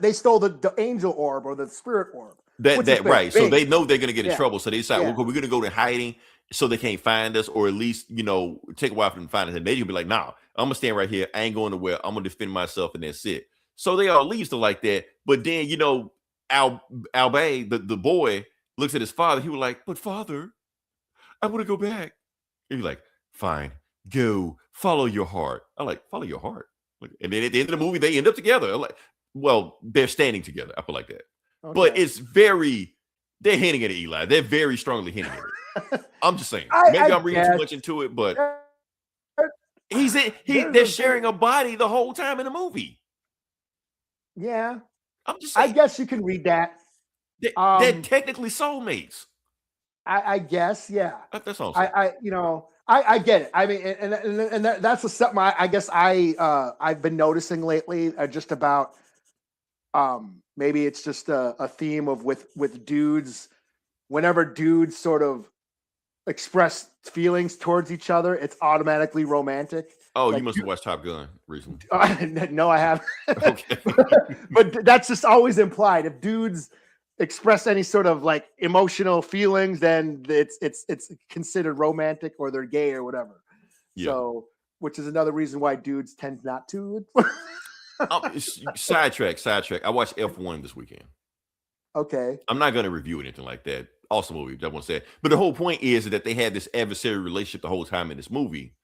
they stole the angel orb or the spirit orb. That right. So they know they're gonna get in trouble. So they decide we're gonna go to hiding so they can't find us, or at least, you know, take a while for them to find us. And they can be like, nah, I'm gonna stand right here. I ain't going nowhere. I'm gonna defend myself, and that's it. So they all leave stuff like that. But then, you know, Albay, the boy, looks at his father. He was like, but father, I want to go back. And he's like, fine, go follow your heart. I'm like, follow your heart. And then at the end of the movie, they end up together. I'm like, well, they're standing together. I feel like that. Okay. But it's they're hinting at it, Eli. They're very strongly hinting at it. I'm just saying. Maybe I'm reading too much into it, but they're sharing a body the whole time in the movie. Yeah. I'm just saying. I guess you can read that. They're technically soulmates. I guess, yeah. That's all I'm saying. I get it. I mean, and that's something I guess I've been noticing lately, just about maybe it's just a theme of with dudes. Whenever dudes sort of express feelings towards each other, it's automatically romantic. Oh, like, you must have watched Top Gun recently. No, I haven't. Okay. But that's just always implied. If dudes express any sort of like emotional feelings, then it's considered romantic, or they're gay or whatever. Yeah. So, which is another reason why dudes tend not to. Sidetrack. I watched F1 this weekend. Okay. I'm not going to review anything like that. Awesome movie, I want to say. But the whole point is that they had this adversarial relationship the whole time in this movie,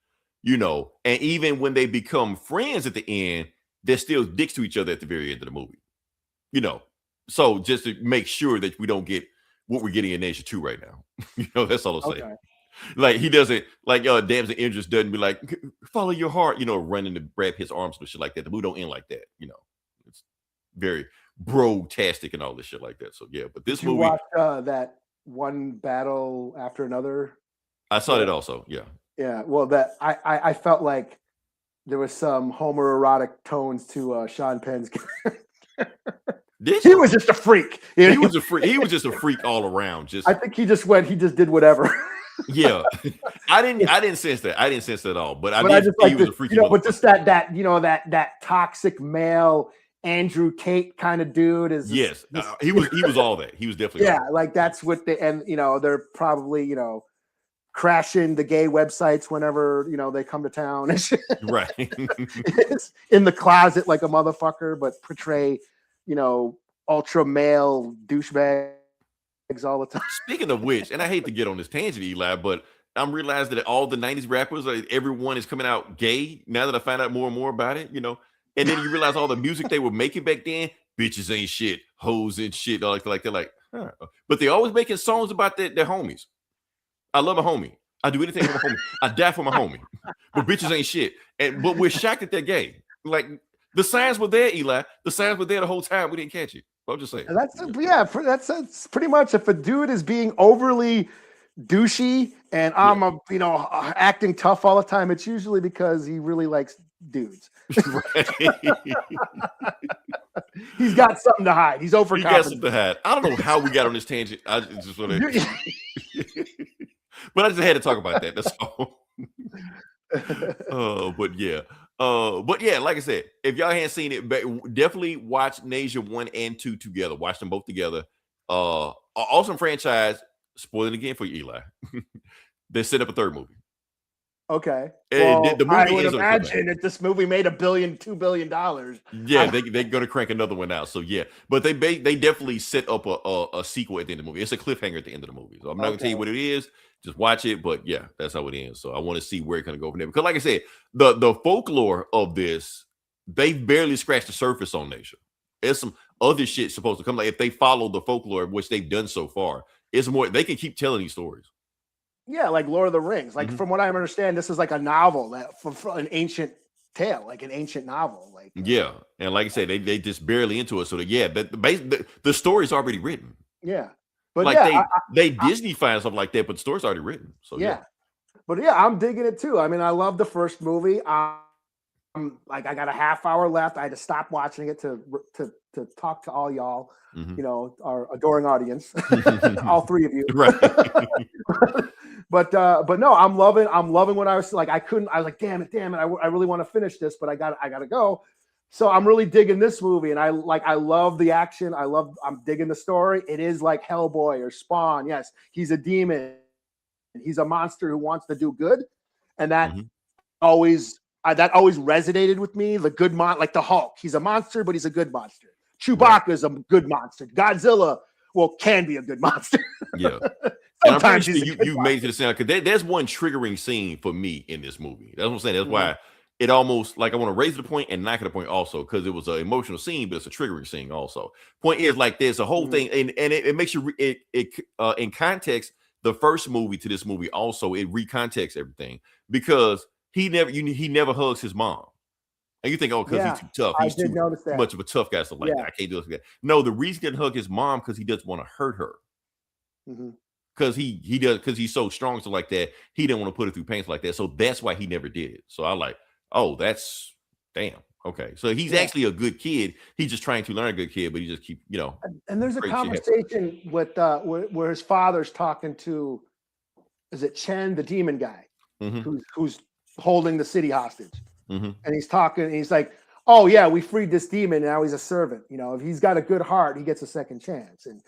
you know, and even when they become friends at the end, they're still dicks to each other at the very end of the movie, you know. So just to make sure that we don't get what we're getting in Nation 2 right now. You know, that's all I'll say. Okay. Like, he doesn't, like, Damson Idris doesn't be like, follow your heart, you know, running to grab his arms and shit like that. The movie don't end like that, you know. It's very bro-tastic and all this shit like that. So, yeah, but this movie. You watched that One Battle After Another? I saw that also, yeah. Yeah, well, that I felt like there was some homoerotic tones to Sean Penn's character. He was just a freak. He was a freak. He was just a freak all around. I think he just did whatever. Yeah, I didn't sense that. I didn't sense that at all. But I just like he was a freaky. You know, but just that toxic male Andrew Tate kind of dude is. Yes, he was all that. He was definitely. Yeah, like that's what they're probably crashing the gay websites whenever they come to town and shit. Right. In the closet like a motherfucker, but portray ultra male douchebags all the time. Speaking of which, and I hate to get on this tangent, Eli, but I'm realizing that all the 90s rappers, everyone is coming out gay now that I find out more and more about it, and then you realize all the music they were making back then, bitches ain't shit, hoes and shit, like they're like, huh. But they're always making songs about their homies. I love a homie. I do anything for my homie. I die for my homie. But bitches ain't shit. But we're shocked that they're gay. Like, the signs were there, Eli. The signs were there the whole time. We didn't catch it. I'm just saying. That's pretty much, if a dude is being overly douchey and acting tough all the time, it's usually because he really likes dudes. He's got something to hide. He's overcompensating. He got something to hide. I don't know how we got on this tangent. I just want to, but I just had to talk about that. That's all. But yeah, like I said, if y'all hadn't seen it, definitely watch Nasia 1 and 2 together. Watch them both together. Awesome franchise. Spoiling again for you, Eli. They set up a third movie. Okay. And Well, the movie I would ends on a cliffhanger. imagine if this movie made $2 billion. Yeah, they're gonna crank another one out. So yeah, but they definitely set up a sequel at the end of the movie. It's a cliffhanger at the end of the movie. So I'm not gonna tell you what it is. Just watch it. But yeah, that's how it ends. So I want to see where it's gonna go from there. Because like I said, the folklore of this, they've barely scratched the surface on Nation. There's some other shit supposed to come. Like if they follow the folklore, which they've done so far, it's more they can keep telling these stories. Yeah, like Lord of the Rings. Like from what I understand, this is like a novel that from an ancient tale, like an ancient novel. Like yeah, and like I said, they just barely into it. So the story's already written. Yeah, but like yeah, they Disney find something like that, but the story's already written. So yeah. But yeah, I'm digging it too. I mean, I love the first movie. I'm like, I got a half hour left. I had to stop watching it to talk to all y'all, our adoring audience, all three of you. Right. But no, I'm loving what I was like. I was like, damn it. I really want to finish this, but I gotta go. So I'm really digging this movie, and I love the action. I'm digging the story. It is like Hellboy or Spawn. Yes, he's a demon. He's a monster who wants to do good, and that always resonated with me. The good like the Hulk. He's a monster, but he's a good monster. Chewbacca is a good monster. Godzilla, can be a good monster. Yeah. And I'm pretty sure you made it to the sound because there's one triggering scene for me in this movie. That's what I'm saying. That's why it almost like I want to raise the point and knock it a point also because it was an emotional scene, but it's a triggering scene also. Point is like there's a whole thing, and it makes you in context. The first movie to this movie also it recontexts everything because he never hugs his mom. And you think, because he's too tough. He's too much of a tough guy. So like, I can't do this. No, the reason he didn't hug his mom because he doesn't want to hurt her. Because he does, because he's so strong, so like that, he didn't want to put it through pain like that. So that's why he never did it. So I like, that's damn. Okay. So he's actually a good kid. He's just trying to learn a good kid, but he just keep, And there's a conversation with where his father's talking to, is it Chen, the demon guy, who's holding the city hostage. And he's talking, and he's like, oh yeah, we freed this demon, and now he's a servant. If he's got a good heart, he gets a second chance. And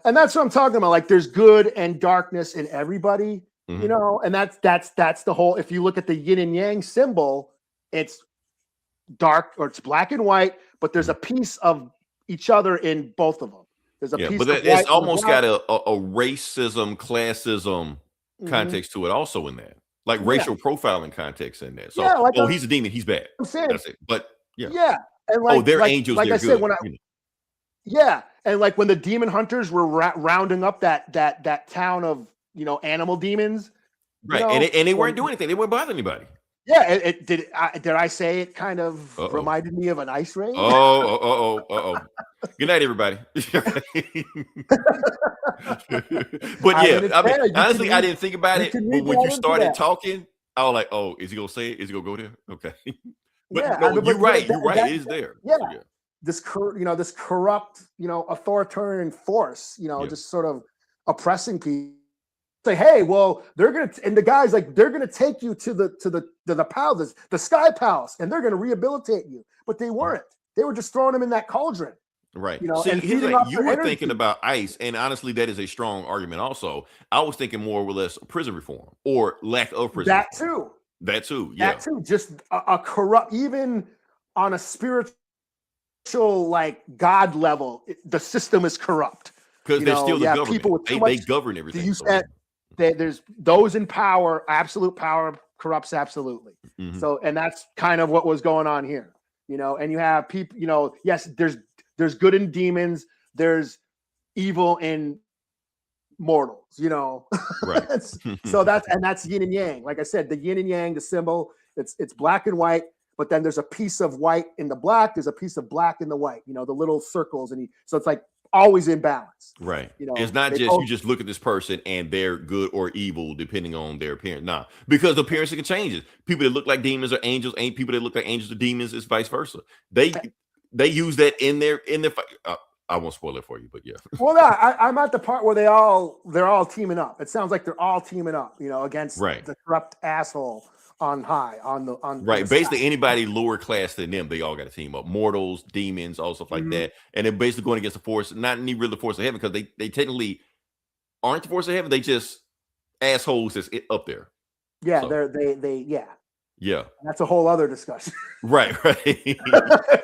and that's what I'm talking about. Like there's good and darkness in everybody, and that's the whole. If you look at the yin and yang symbol, it's dark or it's black and white, but there's a piece of each other in both of them. There's a piece but of it's almost got a racism, classism context to it also in that. Like racial profiling context in there. So, he's a demon, he's bad. That's it. But and like, they're angels. Like they're I good. said, and like when the demon hunters were rounding up that town of animal demons, right? And they weren't doing anything. They weren't bothering anybody. Yeah, did I say it kind of reminded me of an ice raid? Good night, everybody. But honestly, I didn't think about it. But when you started talking, I was like, "Oh, is he gonna say it? Is he gonna go there?" Okay. But you're right. You're right. It is there. Yeah. This corrupt, authoritarian force, just sort of oppressing people. Say, hey, well, the guys like they're gonna take you to the palace, the Sky Palace, and they're gonna rehabilitate you. But they weren't. They were just throwing them in that cauldron. Right. See, you were thinking about ICE, and honestly, that is a strong argument. Also, I was thinking more or less prison reform or lack of prison. That reform. too. That too. Yeah. That too. Just a corrupt, even on a spiritual, like God level, the system is corrupt because they're still the government. People with they govern everything. You said there's those in power. Absolute power corrupts absolutely. So, and that's kind of what was going on here. And you have people. Yes, there's good in demons. There's evil in mortals, Right. So that's yin and yang. Like I said, the yin and yang, the symbol, it's black and white, but then there's a piece of white in the black. There's a piece of black in the white. The little circles, so it's like always in balance. Right. It's not just you just look at this person and they're good or evil depending on their appearance. Nah, because the appearance can change. People that look like demons are angels, ain't people that look like angels are demons. It's vice versa. They use that in their I won't spoil it for you, but yeah. Well, no, I'm at the part where they're all teaming up. It sounds like they're all teaming up, against the corrupt asshole on high on right. Basically, anybody lower class than them, they all got to team up. Mortals, demons, all stuff like that, and they're basically going against the force, not any real force of heaven, because they technically aren't the force of heaven. They just assholes that's up there. Yeah, So, yeah. yeah. That's a whole other discussion. Right.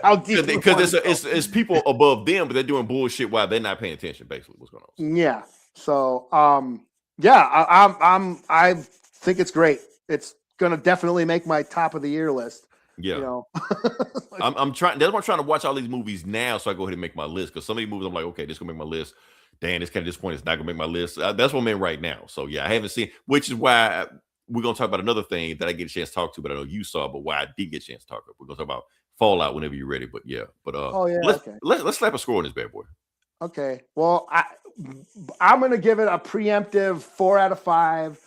How deep? Because it's people above them, but they're doing bullshit while they're not paying attention. Basically, what's going on? Yeah. So, yeah, I think it's great. It's gonna definitely make my top of the year list. Yeah. You know, I'm trying. That's why I'm trying to watch all these movies now, so I go ahead and make my list. Because some of these movies, I'm like, okay, this is gonna make my list. Damn, this kind of disappointing. It's not gonna make my list. That's what I'm in right now. So yeah, I haven't seen. Which is why we're gonna talk about another thing that I get a chance to talk to, but I know you saw, but why I did get a chance to talk. We're gonna talk about Fallout whenever you're ready. But yeah, oh yeah, let's slap a score on this bad boy. Okay. Well, I'm gonna give it a preemptive 4 out of 5,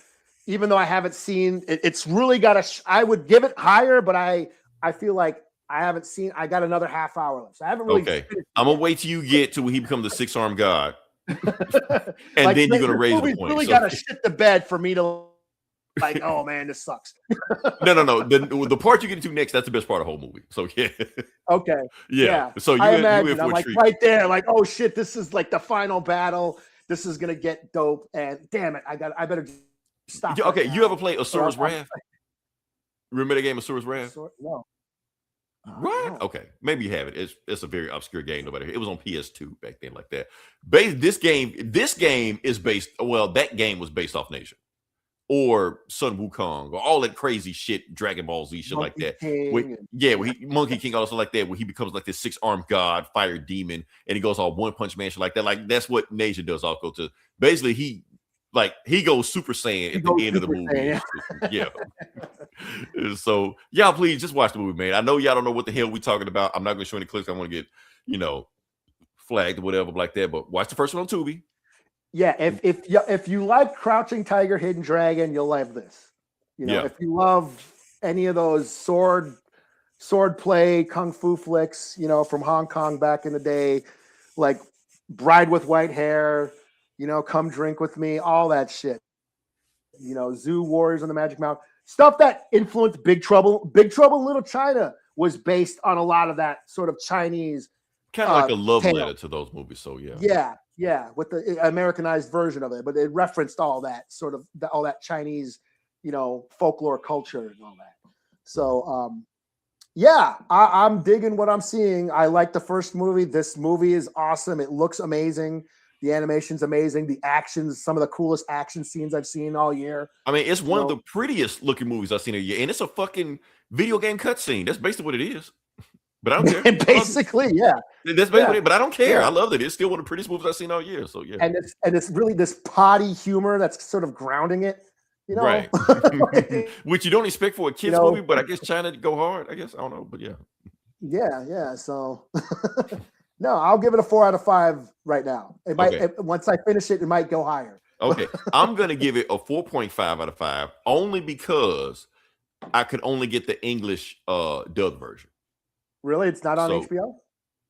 even though I haven't seen it. It's really got a. I would give it higher, but I feel like I haven't seen. I got another half hour left, so I haven't really. Okay, I'm gonna wait till you get to when he becomes the 6-armed god, and like, then you're gonna raise the point. Really got to shit the bed for me to like. Oh man, this sucks. No. The part you get to next, that's the best part of the whole movie. So yeah. Okay. Yeah. So I imagine I'm like right there, like, oh shit, this is like the final battle. This is gonna get dope. And damn it, I better stop. Okay, you ever play Asura's Wrath? Remember the game Asura's Wrath? No. What? No. Okay, maybe you have it. It's a very obscure game. Nobody. It was on PS2 back then, like that. This game is based. Well, that game was based off Nation or Sun Wukong or all that crazy shit, Dragon Ball Z shit Monkey like that. King Monkey King also like that, where he becomes like this 6-armed god, fire demon, and he goes all One Punch Man shit like that. Like that's what Nation does. I'll go to. Basically, he goes Super Saiyan at the end of the movie. Yeah. So y'all please just watch the movie, man. I know y'all don't know what the hell we talking about. I'm not gonna show any clips. I want to get flagged or whatever like that. But watch the first one on Tubi. Yeah, if you like Crouching Tiger, Hidden Dragon, you'll love this. If you love any of those sword play kung fu flicks, from Hong Kong back in the day, like Bride with White Hair, Come Drink with Me, all that shit. Zoo Warriors on the Magic Mountain, stuff that influenced Big Trouble. Big Trouble in Little China was based on a lot of that sort of Chinese, kind of like a love letter to those movies. So yeah, with the Americanized version of it, but it referenced all that sort of all that Chinese, folklore culture and all that. So, I'm digging what I'm seeing. I like the first movie. This movie is awesome. It looks amazing. The animation's amazing. The actions, some of the coolest action scenes I've seen all year. I mean, it's one of the prettiest looking movies I've seen all year, and it's a fucking video game cutscene. That's basically what it is. But I don't care. Basically, yeah. That's basically it, but I don't care. Yeah. I love it. It's still one of the prettiest movies I've seen all year. So yeah. And it's really this potty humor that's sort of grounding it. Right. Which you don't expect for a kids movie, but I guess China to go hard. I guess I don't know, but yeah. Yeah. So no, I'll give it a 4 out of 5 right now. It might once I finish it, it might go higher. Okay. I'm gonna give it a 4.5 out of 5 only because I could only get the English dub version. Really? It's not on HBO?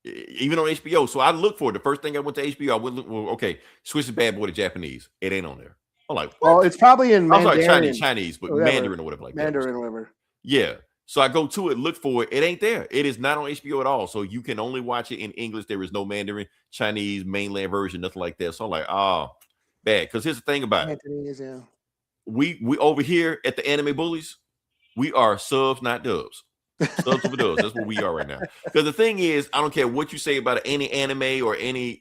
Even on HBO. So I looked for it. The first thing I went to HBO, I went look, switch the bad boy to Japanese. It ain't on there. I'm like, what? Well, it's probably in Mandarin. I'm sorry, Chinese, but Mandarin or whatever like Mandarin or whatever. Yeah. So I go to it, look for it. It ain't there. It is not on HBO at all. So you can only watch it in English. There is no Mandarin, Chinese, mainland version, nothing like that. So I'm like, bad. Because here's the thing about it. Yeah. We over here at the Anime Bullies, we are subs, not dubs. Subs over dubs. That's what we are right now. Because the thing is, I don't care what you say about any anime or any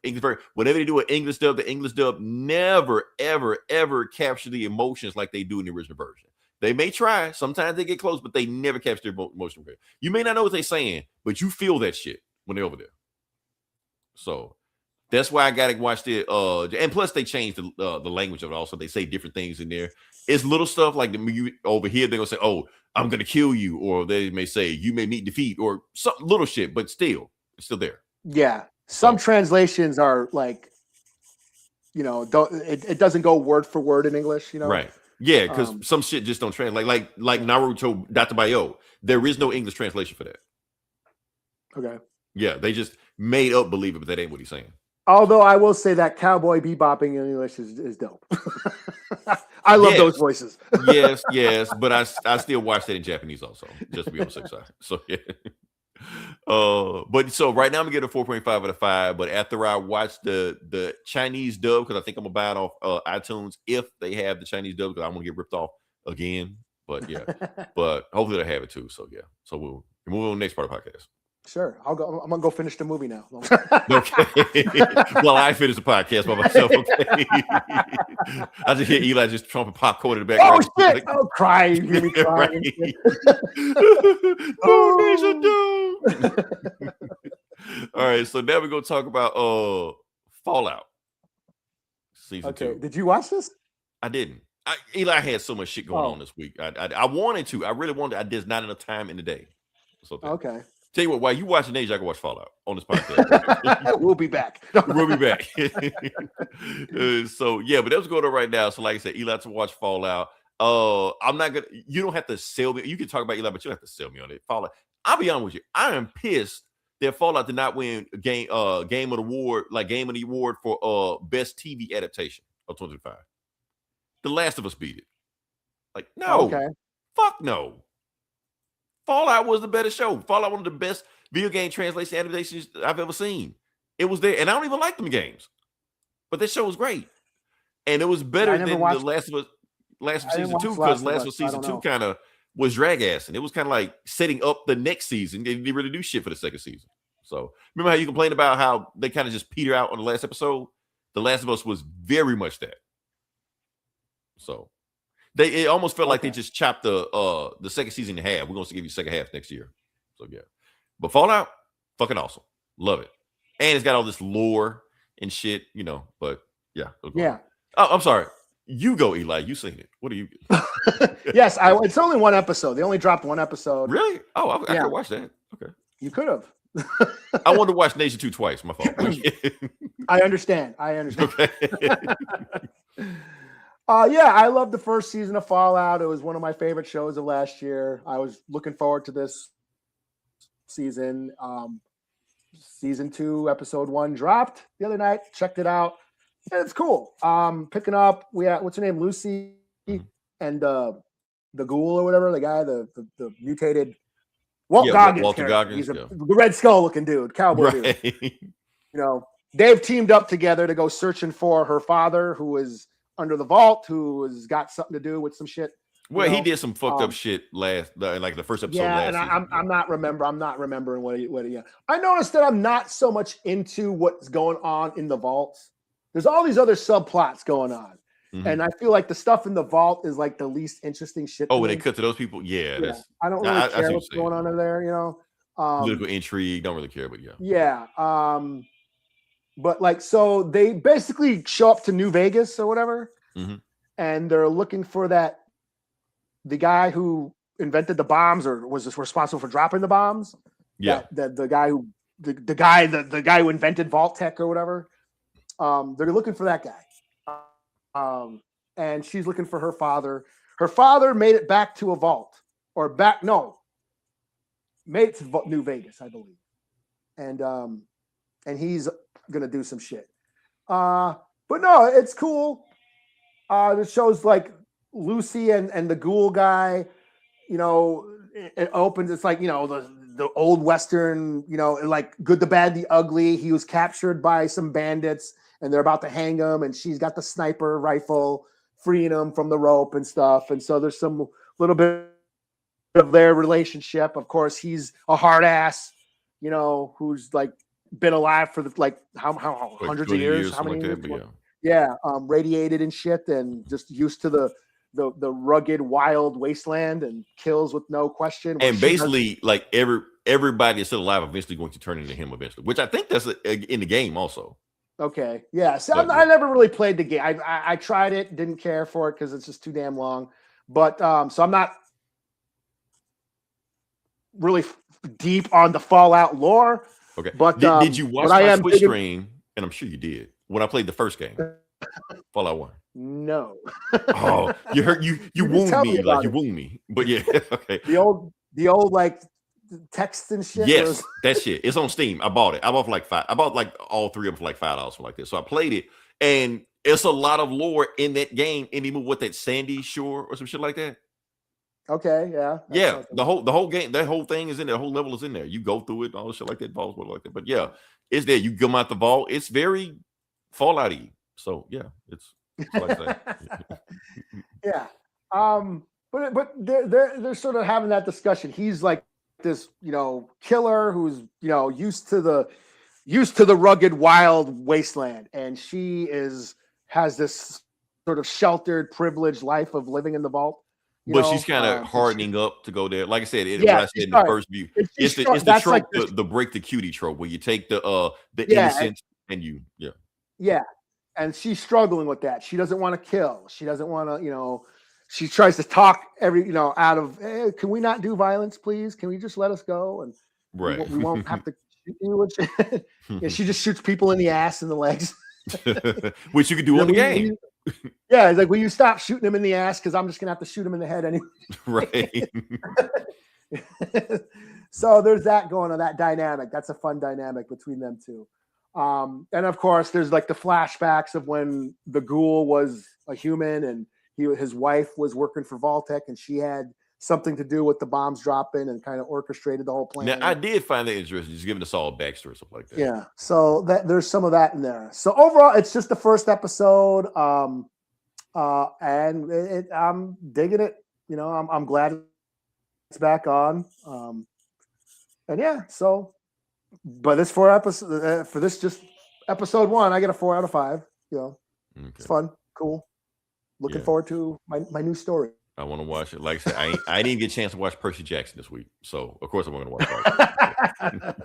English version. Whenever they do an English dub, the English dub never, ever, ever capture the emotions like they do in the original version. They may try. Sometimes they get close, but they never capture the emotion. You may not know what they're saying, but you feel that shit when they're over there. So that's why I gotta watch it. And plus they changed the language of it. Also, they say different things in there. It's little stuff like over here. They're gonna say, "Oh, I'm gonna kill you," or they may say, "You may meet defeat," or some little shit, but still, it's still there. Yeah, some translations are like, it doesn't go word for word in English. Right? Yeah, because some shit just don't translate. Like Naruto Databayo, there is no English translation for that. Okay. Yeah, they just made up believe it, but that ain't what he's saying. Although I will say that cowboy bebopping in English is dope. I love those voices. yes, but I still watch that in Japanese also, just to be on the safe side. So yeah. But so right now I'm gonna get a 4.5 out of 5. But after I watch the Chinese dub, because I think I'm gonna buy it off iTunes if they have the Chinese dub, because I want to get ripped off again. But yeah, but hopefully they'll have it too. So yeah, so we'll move on to the next part of the podcast. Sure, I'll go. I'm gonna go finish the movie now. Okay. Well, I finished the podcast by myself. Okay. I just hear Eli just trumping popcorn in the background. Oh shit! Oh, cry! You hear me crying? Oh, Doom. All right, so now we're gonna talk about Fallout season 2. Did you watch this? I didn't. Eli had so much shit going on this week. I wanted to. I really wanted. I just not enough time in the day. So okay. Tell you what, while you watching Age, I can watch Fallout on this podcast. We'll be back. We'll be back. So yeah, but that's going on right now. So like I said, Eli to watch Fallout. I'm not gonna. You don't have to sell me. You can talk about Eli, but you don't have to sell me on it. Fallout. I'll be honest with you. I am pissed that Fallout did not win game of the award, game of the award for best TV adaptation of 2025. The Last of Us beat it. Like no, fuck no. Fallout was the better show. Fallout one of the best video game translation adaptations I've ever seen. It was there, and I don't even like them games, but that show was great, and it was better than the Last of Us season 2 because Last of Us season 2 kind of was drag ass, and it was kind of like setting up the next season. They didn't really do shit for the second season. So remember how you complained about how they kind of just peter out on the last episode? The Last of Us was very much that. So. It almost felt like they just chopped the second season in half. We're gonna give you second half next year. So yeah. But Fallout, fucking awesome. Love it. And it's got all this lore and shit, but yeah. Yeah. Oh, I'm sorry. You go, Eli. You seen it. What do you Yes, it's only one episode. They only dropped one episode. Really? Oh, I could watch that. Okay. You could have. I wanted to watch Nation 2 twice. My fault. I understand. Okay. Yeah, I loved the first season of Fallout. It was one of my favorite shows of last year. I was looking forward to this season. Season 2, episode 1 dropped the other night. Checked it out. And it's cool. Picking up, what's her name? Lucy and the ghoul or whatever, the guy, the mutated Goggins. Walter Goggins. He's the Red Skull looking dude, cowboy dude. They've teamed up together to go searching for her father, who is under the vault, who has got something to do with some shit. Well, he did some fucked up shit the first episode. Yeah, last and I'm not remembering what he. I noticed that I'm not so much into what's going on in the vaults. There's all these other subplots going on, and I feel like the stuff in the vault is like the least interesting shit. Oh, when they cut to those people, I don't really care what's going on in there. Political intrigue, don't really care, but yeah. But so they basically show up to New Vegas or whatever, and they're looking for the guy who invented the bombs or was responsible for dropping the bombs. Yeah, the guy who invented Vault Tech or whatever. They're looking for that guy, and she's looking for her father. Her father made it back to a vault, made it to New Vegas, I believe, and he's gonna do some shit. But no, it's cool. It shows like Lucy and the ghoul guy. It opens. It's like the old Western. Like Good, the Bad, the Ugly. He was captured by some bandits, and they're about to hang him. And she's got the sniper rifle, freeing him from the rope and stuff. And so there's some little bit of their relationship. Of course, he's a hard ass. Who's like been alive for how hundreds of years? How many years? Yeah, radiated and shit, and just used to the rugged, wild wasteland and kills with no question. And basically, everybody is still alive eventually going to turn into him eventually, which I think that's in the game also. Okay, yeah. So I never really played the game. I tried it, didn't care for it because it's just too damn long. But so I'm not really deep on the Fallout lore. Okay. But did you watch my Twitch stream? And I'm sure you did when I played the first game, Fallout 1. No. Oh, you hurt you wound me like you wound me. But yeah, okay. The old like text and shit. Yes, that shit. It's on Steam. I bought it. I bought for like $5. I bought like all three of them for like $5 for like this. So I played it, and it's a lot of lore in that game. And even with that Sandy Shore or some shit like that. Okay, yeah. Yeah, the whole game, that whole thing is in there. The whole level is in there. You go through it, all the shit like that, vaults like that. But yeah, it's there. You come out the vault. It's very Fallout-y. So yeah, it's like that. Yeah. But they're sort of having that discussion. He's like this, killer who's used to the rugged wild wasteland, and she has this sort of sheltered, privileged life of living in the vault. But she's kind of hardening up to go there. Like I said, what I said in the first view, it's the trope, like the break the cutie trope, where you take the innocence and you, and she's struggling with that. She doesn't want to kill. She doesn't want to, she tries to talk out of, hey, can we not do violence, please? Can we just let us go? And we won't have to shoot you. She just shoots people in the ass and the legs. Which you could do in the game. It's like, will you stop shooting him in the ass? Because I'm just gonna have to shoot him in the head anyway. Right. So there's that going on, that dynamic. That's a fun dynamic between them two. And of course, there's like the flashbacks of when the ghoul was a human and his wife was working for Vault-Tec, and she had something to do with the bombs dropping and kind of orchestrated the whole plan. Now, I did find that interesting, just giving us all a backstory, stuff like that. Yeah. So there's some of that in there. So overall, it's just the first episode. And I'm digging it. I'm glad it's back on. But this 4 episodes for this just episode 1, I get a 4 out of 5. It's fun, cool. Looking forward to my new story. I want to watch it. Like I said, I didn't get a chance to watch Percy Jackson this week, so of course I'm going to watch it.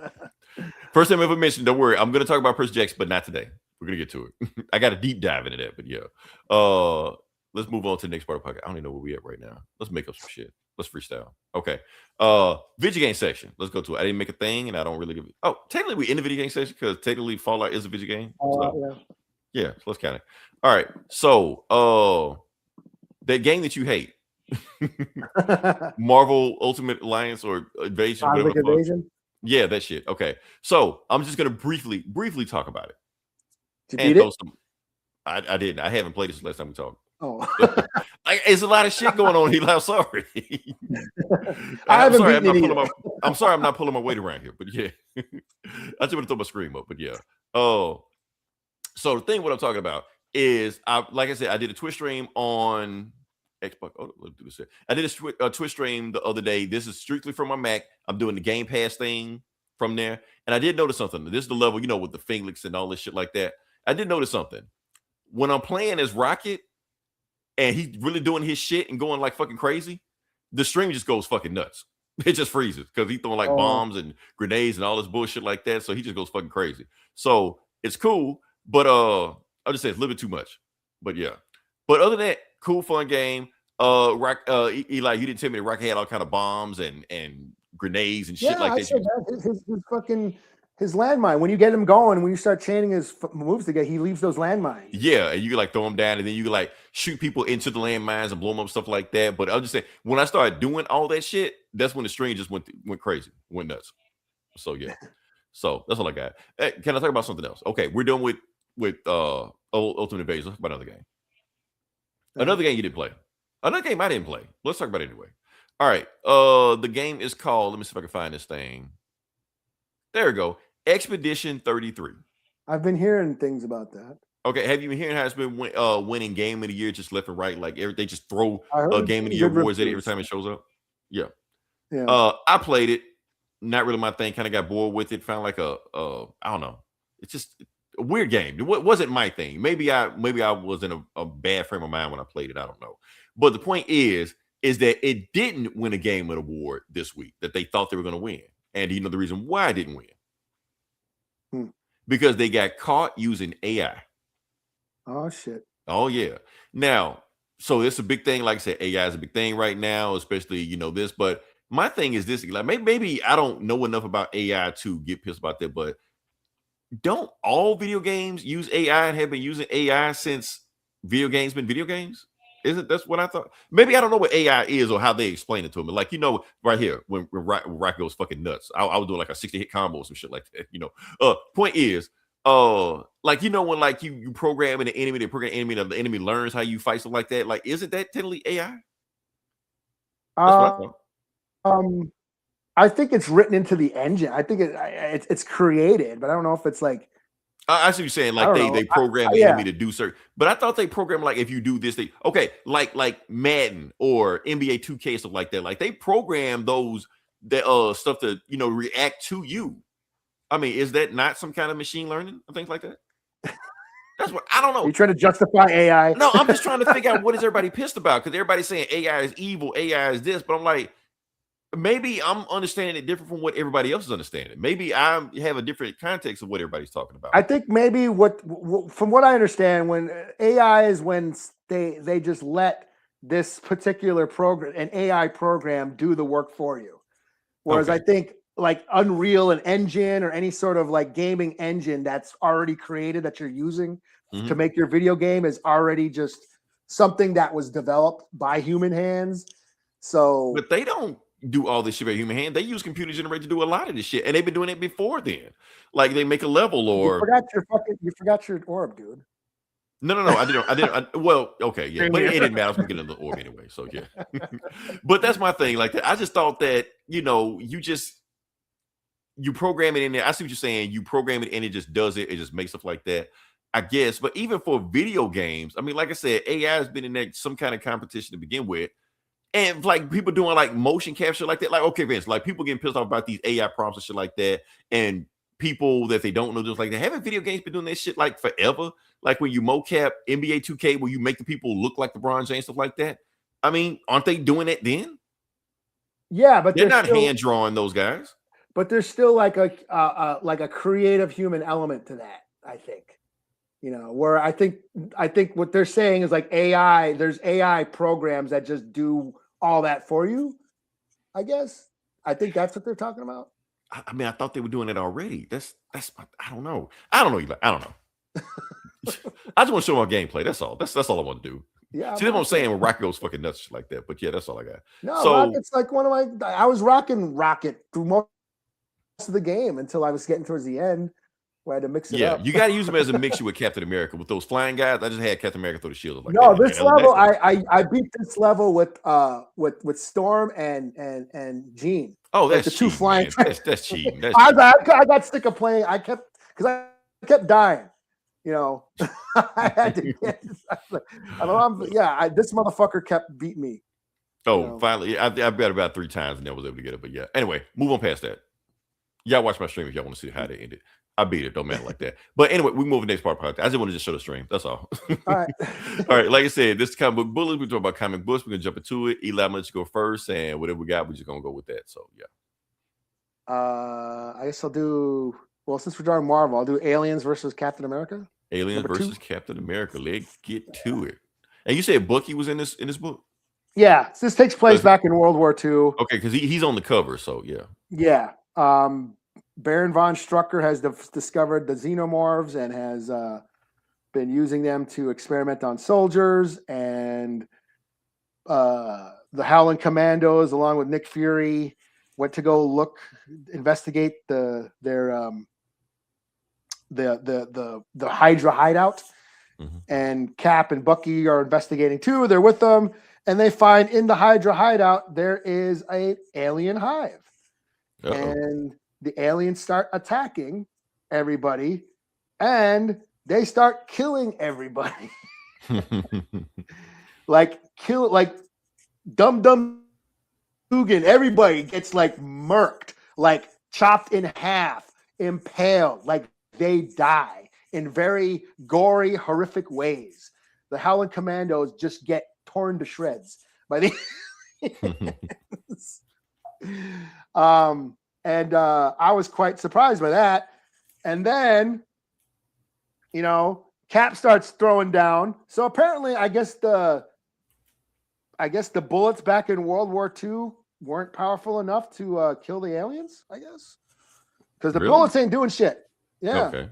First time I ever mentioned. Don't worry, I'm going to talk about Percy Jackson, but not today. We're going to get to it. I got a deep dive into that, but let's move on to the next part of the podcast. I don't even know where we at right now. Let's make up some shit. Let's freestyle. Okay. Video game section. Let's go to it. I didn't make a thing, and I don't really give it. Oh, technically we in the video game section because technically Fallout is a video game. So let's count it. All right. So that game that you hate. Marvel Ultimate Alliance or Invasion, whatever. Invasion? Yeah, that shit. Okay. So I'm just gonna briefly talk about it. Did you beat it? I didn't. I haven't played this last time we talked. Oh. It's a lot of shit going on here. I'm sorry. I'm sorry I'm not pulling my weight around here, but yeah. I just want to throw my screen up, but yeah. So the thing what I'm talking about is like I said, I did a Twitch stream on Xbox. Oh, let's do this here. I did a Twitch stream the other day. This is strictly from my Mac. I'm doing the Game Pass thing from there. And I did notice something. This is the level, with the Phoenix and all this shit like that. I did notice something. When I'm playing as Rocket and he's really doing his shit and going like fucking crazy, the stream just goes fucking nuts. It just freezes because he's throwing like bombs and grenades and all this bullshit like that. So he just goes fucking crazy. So it's cool, but I'll just say it's a little bit too much. But yeah. But other than that, cool, fun game. Eli, you didn't tell me that Rocket had all kind of bombs and grenades and shit like that. His landmine. When you get him going, when you start chaining his moves together, he leaves those landmines. Yeah, and you can like throw them down, and then you can like shoot people into the landmines and blow them up, stuff like that. But I'll just say, when I started doing all that shit, that's when the stream just went crazy, went nuts. So yeah, so that's all I got. Hey, can I talk about something else? Okay, we're done with Ultimate Invasion. Let's talk about another game. Another game you didn't play. Another game I didn't play. Let's talk about it anyway. All right. The game is called, let me see if I can find this thing. There we go. Expedition 33. I've been hearing things about that. Okay. Have you been hearing how it's been winning Game of the Year just left and right? Like they just throw a Game of the Year awards at it every time it shows up. Yeah. I played it. Not really my thing. Kind of got bored with it. Found like I don't know. It's just a weird game. It wasn't my thing. Maybe I was in a bad frame of mind when I played it. I don't know. But the point is that it didn't win a Game of the Award this week that they thought they were going to win. And you know the reason why I didn't win? Because they got caught using AI. Oh, shit. Oh, yeah. Now, so it's a big thing. Like I said, AI is a big thing right now, especially, this. But my thing is this. Like maybe I don't know enough about AI to get pissed about that. But don't all video games use AI and have been using AI since video games been video games? Isn't that's what I thought? Maybe I don't know what AI is or how they explain it to me. Like, right here, when Rock goes fucking nuts, I would do like a 60-hit combo or some shit like that. Point is, like, when like you program an enemy, they program an enemy, and the enemy learns how you fight, something like that. Like, isn't that technically AI? That's what I thought. I think it's written into the engine. I think it's created, but I don't know if it's like I see what you're saying. Like they program the enemy to do certain, but I thought they program like if you do this, they like Madden or NBA 2K stuff like that. Like they program those stuff to react to you. I mean, is that not some kind of machine learning or things like that? That's what I don't know. You're trying to justify AI? No, I'm just trying to figure out what is everybody pissed about because everybody's saying AI is evil, AI is this, but I'm like, maybe I'm understanding it different from what everybody else is understanding. Maybe I have a different context of what everybody's talking about. I think maybe from what I understand, when AI is when they just let this particular program, an AI program, do the work for you. Whereas I think like Unreal, an engine or any sort of like gaming engine that's already created that you're using to make your video game is already just something that was developed by human hands. So, but they don't do all this shit by human hand. They use computer generated to do a lot of this shit, and they've been doing it before then. Like they make a level or you forgot your orb, dude. No, I didn't. Well, okay, yeah, but it didn't matter. I was gonna get another orb anyway, so yeah. But that's my thing. Like I just thought that you program it in there. I see what you're saying. You program it and it just does it. It just makes stuff like that, I guess. But even for video games, I mean, like I said, AI has been in there some kind of competition to begin with. And like people doing like motion capture like that. Like, okay, Vince, like people getting pissed off about these AI prompts and shit like that. And people that they don't know just like that. Haven't video games been doing that shit like forever? Like when you mocap NBA 2K where you make the people look like LeBron James, stuff like that. I mean, aren't they doing it then? Yeah, but they're not hand drawing those guys. But there's still like a creative human element to that, I think. Where I think what they're saying is like AI, there's AI programs that just do all that for you, I guess. I think that's what they're talking about. I mean, I thought they were doing it already. That's I don't know. I don't know, Eli. I don't know. I just want to show my gameplay. That's all. That's all I want to do. Yeah. See, that's what I'm saying when Rocket goes fucking nuts like that. But yeah, that's all I got. No, so, Rocket's like I was rocking Rocket through most of the game until I was getting towards the end where I had to mix it up. Yeah, you got to use them as a mixture with Captain America. With those flying guys, I just had Captain America throw the shield. Like no, this level, I beat this level with Storm and Jean. Oh, that's the two flying. That's cheating. I got sick of playing. I kept dying. I had to get. This motherfucker kept beating me. Oh, finally, I bet about 3 times and never was able to get it. But yeah, anyway, move on past that. Y'all watch my stream if y'all want to see how they ended. I beat it. Don't matter like that. But anyway, we move to the next part of the podcast. I just want to just show the stream. That's all. All right. All right. Like I said, this is Comic Book Bullies. We talk about comic books. We're going to jump into it. Eli, I'm going to let you go first. And whatever we got, we're just going to go with that. So, yeah. I guess I'll do, well, since we're drawing Marvel, I'll do Aliens versus Captain America. Aliens versus Captain America. Let's get to it. And you said Bucky was in this book? Yeah. This takes place back in World War II. Okay. Because he's on the cover. So, yeah. Yeah. Baron von Strucker has discovered the xenomorphs and has been using them to experiment on soldiers, and the Howling Commandos, along with Nick Fury, went to go investigate the Hydra hideout, and Cap and Bucky are investigating too. They're with them, and they find in the Hydra hideout there is an alien hive, and the aliens start attacking everybody, and they start killing everybody. like Dum Dugan. Everybody gets like murked, like chopped in half, impaled, like they die in very gory, horrific ways. The Howling Commandos just get torn to shreds by the And I was quite surprised by that. And then, Cap starts throwing down. So apparently, I guess the bullets back in World War II weren't powerful enough to kill the aliens, I guess. Because the bullets ain't doing shit. Yeah. Okay.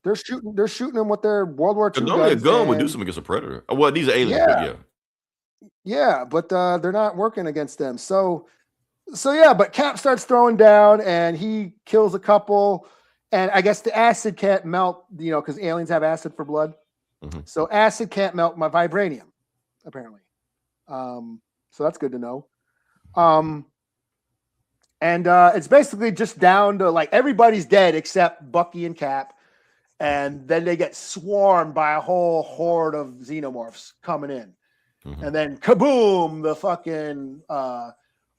They're shooting them with their World War II guns. Normally a gun would do something against a predator. Well, these are aliens, but yeah. Yeah, but they're not working against them. So yeah, but Cap starts throwing down and he kills a couple, and I guess the acid can't melt, because aliens have acid for blood. So acid can't melt my vibranium, apparently. So that's good to know. And it's basically just down to like everybody's dead except Bucky and Cap, and then they get swarmed by a whole horde of xenomorphs coming in. And then kaboom, the fucking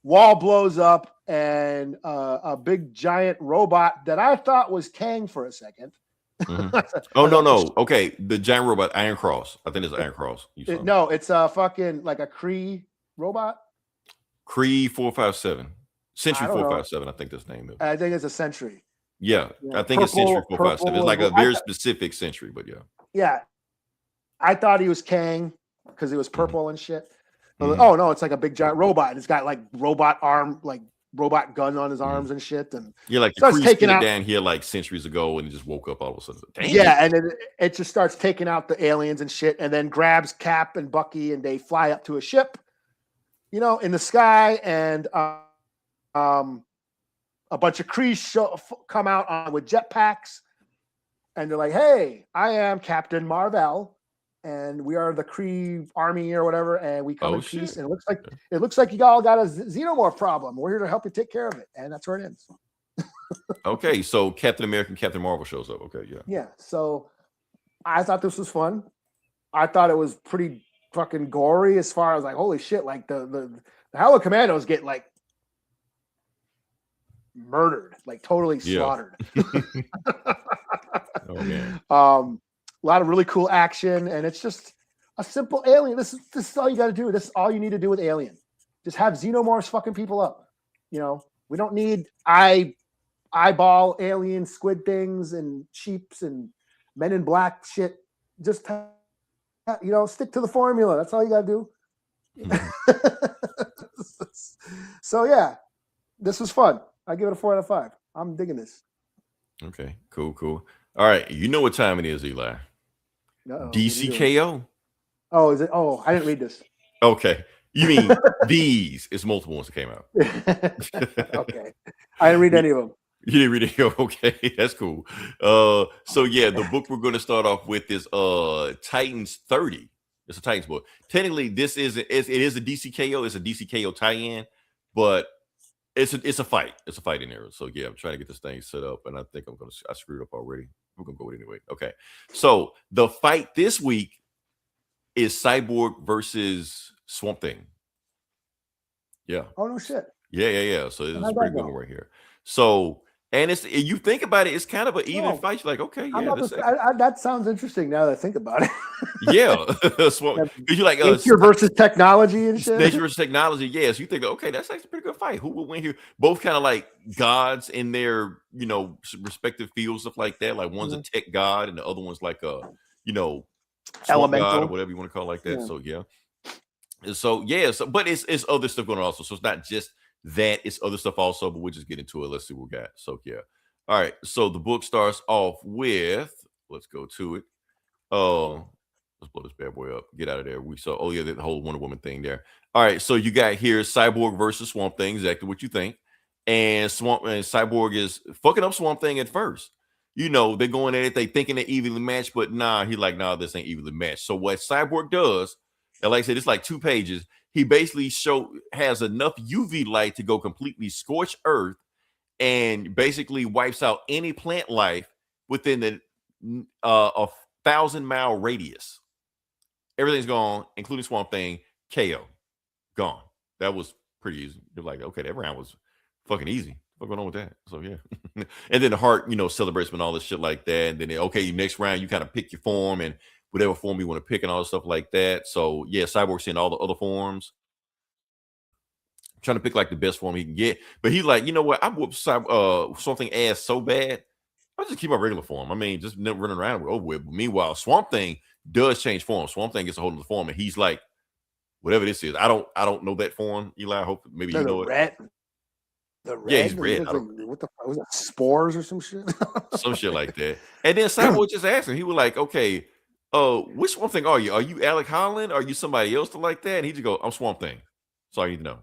wall blows up, and a big giant robot that I thought was Kang for a second. Oh, no. Okay, the giant robot, Iron Cross. I think it's Iron Cross. No, it's a fucking like a Kree robot. Kree 457. Sentry 457, I think that's the name of it. I think it's a Sentry. Yeah, I think it's Sentry 457. It's like a very specific Sentry, but yeah. Yeah. I thought he was Kang because he was purple and shit. Oh no, it's like a big giant robot, and it's got like robot gun on his arms and shit. And like the Kree taking down here like centuries ago, and he just woke up all of a sudden. Damn. Yeah, and then it just starts taking out the aliens and shit, and then grabs Cap and Bucky, and they fly up to a ship, in the sky, and a bunch of Kree come out with jetpacks, and they're like, "Hey, I am Captain Marvel, and we are the Kree army or whatever, and we come in peace. And it looks like you all got a xenomorph problem. We're here to help you take care of it." And that's where it ends. Okay, so Captain America and Captain Marvel shows up. Okay, yeah. Yeah, so I thought this was fun. I thought it was pretty fucking gory as far as like, holy shit, like the Howler Commandos get like murdered, like totally slaughtered. Oh man. A lot of really cool action, and it's just a simple Alien. This is all you got to do. This is all you need to do with Alien. Just have xenomorphs fucking people up. We don't need eyeball alien squid things and sheeps and Men in Black shit. Just stick to the formula. That's all you got to do. So yeah, this was fun. I give it a 4 out of 5. I'm digging this. Okay, cool. All right, you know what time it is, Eli. DCKO. Oh, is it? Oh, I didn't read this. Okay. You mean these? It's multiple ones that came out. Okay. I didn't read any of them. You didn't read it? Okay, that's cool. So yeah, the book we're going to start off with is Titans 30. It's a Titans book. Technically, it is a DCKO. It's a DCKO tie-in, but it's a fight. It's a fight in there. So yeah, I'm trying to get this thing set up, and I think I screwed up already. We're gonna go with it anyway. Okay. So the fight this week is Cyborg versus Swamp Thing. Yeah. Oh no shit. Yeah. So this is a pretty good one right here. So, and you think about it, it's kind of an even fight. You're like, okay, yeah. That sounds interesting now that I think about it. Yeah. You're like nature versus technology and shit. Nature versus technology, yes. You think, okay, that's actually a pretty good fight. Who will win here? Both kind of like gods in their, respective fields, stuff like that. Like one's a tech god and the other one's like a, elemental god or whatever you want to call it like that. Yeah. So yeah. But it's other stuff going on also. So it's not just that, it's other stuff also, but we'll just get into it. Let's see what we got. So yeah. All right. So the book starts off with, let's go to it. Let's blow this bad boy up. Get out of there. We saw, the whole Wonder Woman thing there. All right. So you got here Cyborg versus Swamp Thing, exactly what you think. And Cyborg is fucking up Swamp Thing at first. They're going at it, they thinking they're evenly matched, but he's like, this ain't evenly matched. So what Cyborg does, and like I said, it's like 2 pages. He basically has enough UV light to go completely scorch Earth and basically wipes out any plant life within the 1,000-mile radius. Everything's gone, including Swamp Thing. KO. Gone. That was pretty easy. You're like, okay, that round was fucking easy. What's going on with that? So, yeah. And then the heart, celebrates and all this shit like that. And then, next round, you kind of pick your form and whatever form you want to pick and all this stuff like that. So, yeah, Cyborg's seeing all the other forms. Trying to pick, like, the best form he can get. But he's like, you know what? I whooped Swamp Thing ass so bad, I'll just keep my regular form. I mean, just never running around with. Meanwhile, Swamp Thing does change form. Swamp Thing gets a hold of the form, and he's like, whatever this is. I don't know that form, Eli. I hope maybe you know it. The red? Yeah, he's red. What the fuck was that? Spores or some shit? Some shit like that. And then Cyborg just asked him, he was like, okay, which Swamp Thing are you? Are you Alec Holland? Are you somebody else like that? And he just go, I'm Swamp Thing. That's all you need to know.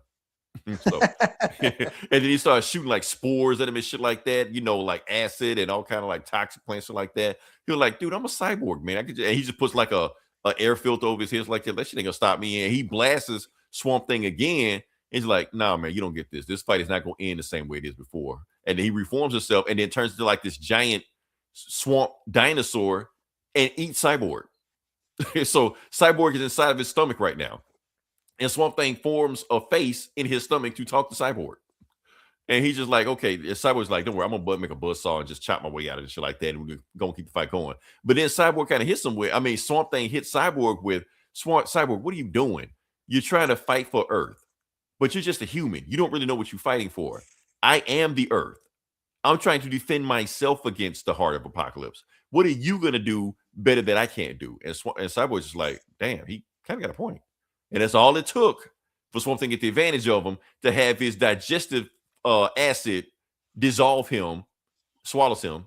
So, and then he started shooting like spores at him and shit like that, like acid and all kind of like toxic plants and like that. He was like, dude, I'm a cyborg, man. And he just puts like a air filter over his head like that. That shit ain't gonna stop me. And he blasts Swamp Thing again. He's like, nah, man, you don't get this. This fight is not gonna end the same way it is before. And then he reforms himself and then turns into like this giant Swamp Dinosaur and eat Cyborg. So Cyborg is inside of his stomach right now. And Swamp Thing forms a face in his stomach to talk to Cyborg. And he's just like, okay, Cyborg's like, don't worry, I'm gonna make a buzzsaw and just chop my way out of it, shit like that, and we're gonna keep the fight going. But then Cyborg kind of hits him with, Swamp Thing hits Cyborg with, Cyborg, what are you doing? You're trying to fight for Earth, but you're just a human. You don't really know what you're fighting for. I am the Earth. I'm trying to defend myself against the heart of apocalypse. What are you gonna do better that I can't do? And Cyborg's just like, damn, he kind of got a point. And that's all it took for Swamp Thing to get the advantage of him to have his digestive acid dissolve him, swallows him,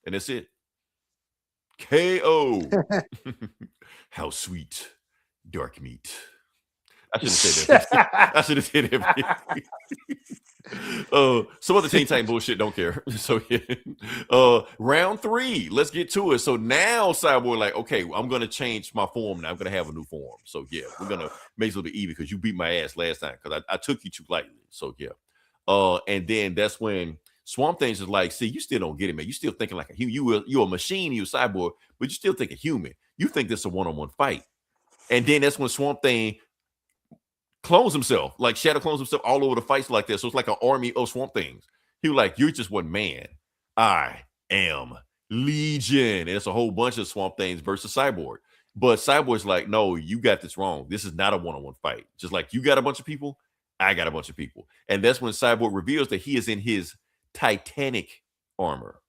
and that's it. KO. How sweet, dark meat. I should have said that. I should have said that. Some other Teen Titan bullshit, don't care. So yeah. Round 3, let's get to it. So now Cyborg like, okay, I'm gonna change my form now. I'm gonna have a new form. So yeah, we're gonna make it a little bit even because you beat my ass last time because I took you too lightly. So yeah. And then that's when Swamp Thing's is like, see, you still don't get it, man. You still thinking like a human. You're a machine, you're a cyborg, but you still think a human. You think this is a one-on-one fight. And then that's when Swamp Thing clones himself, like Shadow clones himself all over the fights like that. So it's like an army of Swamp Things. He was like, you're just one man. I am Legion. And it's a whole bunch of Swamp Things versus Cyborg. But Cyborg's like, no, you got this wrong. This is not a one-on-one fight. Just like you got a bunch of people, I got a bunch of people. And that's when Cyborg reveals that he is in his Titanic armor.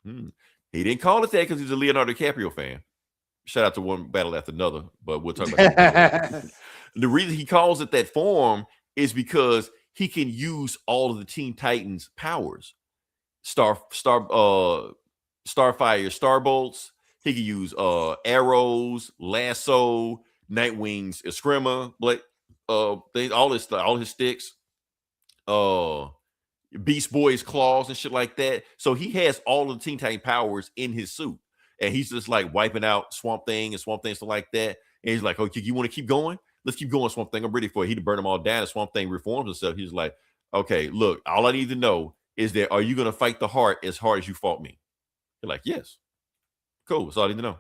He didn't call it that because he's a Leonardo DiCaprio fan. Shout out to One Battle After Another, but we'll talk about that. The reason he calls it that form is because he can use all of the Teen Titans powers. Starfire, Starbolts. He can use arrows, lasso, Nightwing's Eskrima, all his sticks, Beast Boy's claws and shit like that. So he has all of the Teen Titan powers in his suit. And he's just like wiping out Swamp Thing and Swamp Thing, stuff like that. And he's like, okay, you want to keep going? Let's keep going, Swamp Thing. I'm ready for it. He'd burn them all down. And Swamp Thing reforms himself. He's like, okay, look, all I need to know is that are you going to fight the heart as hard as you fought me? You're like, yes. Cool. That's all I need to know.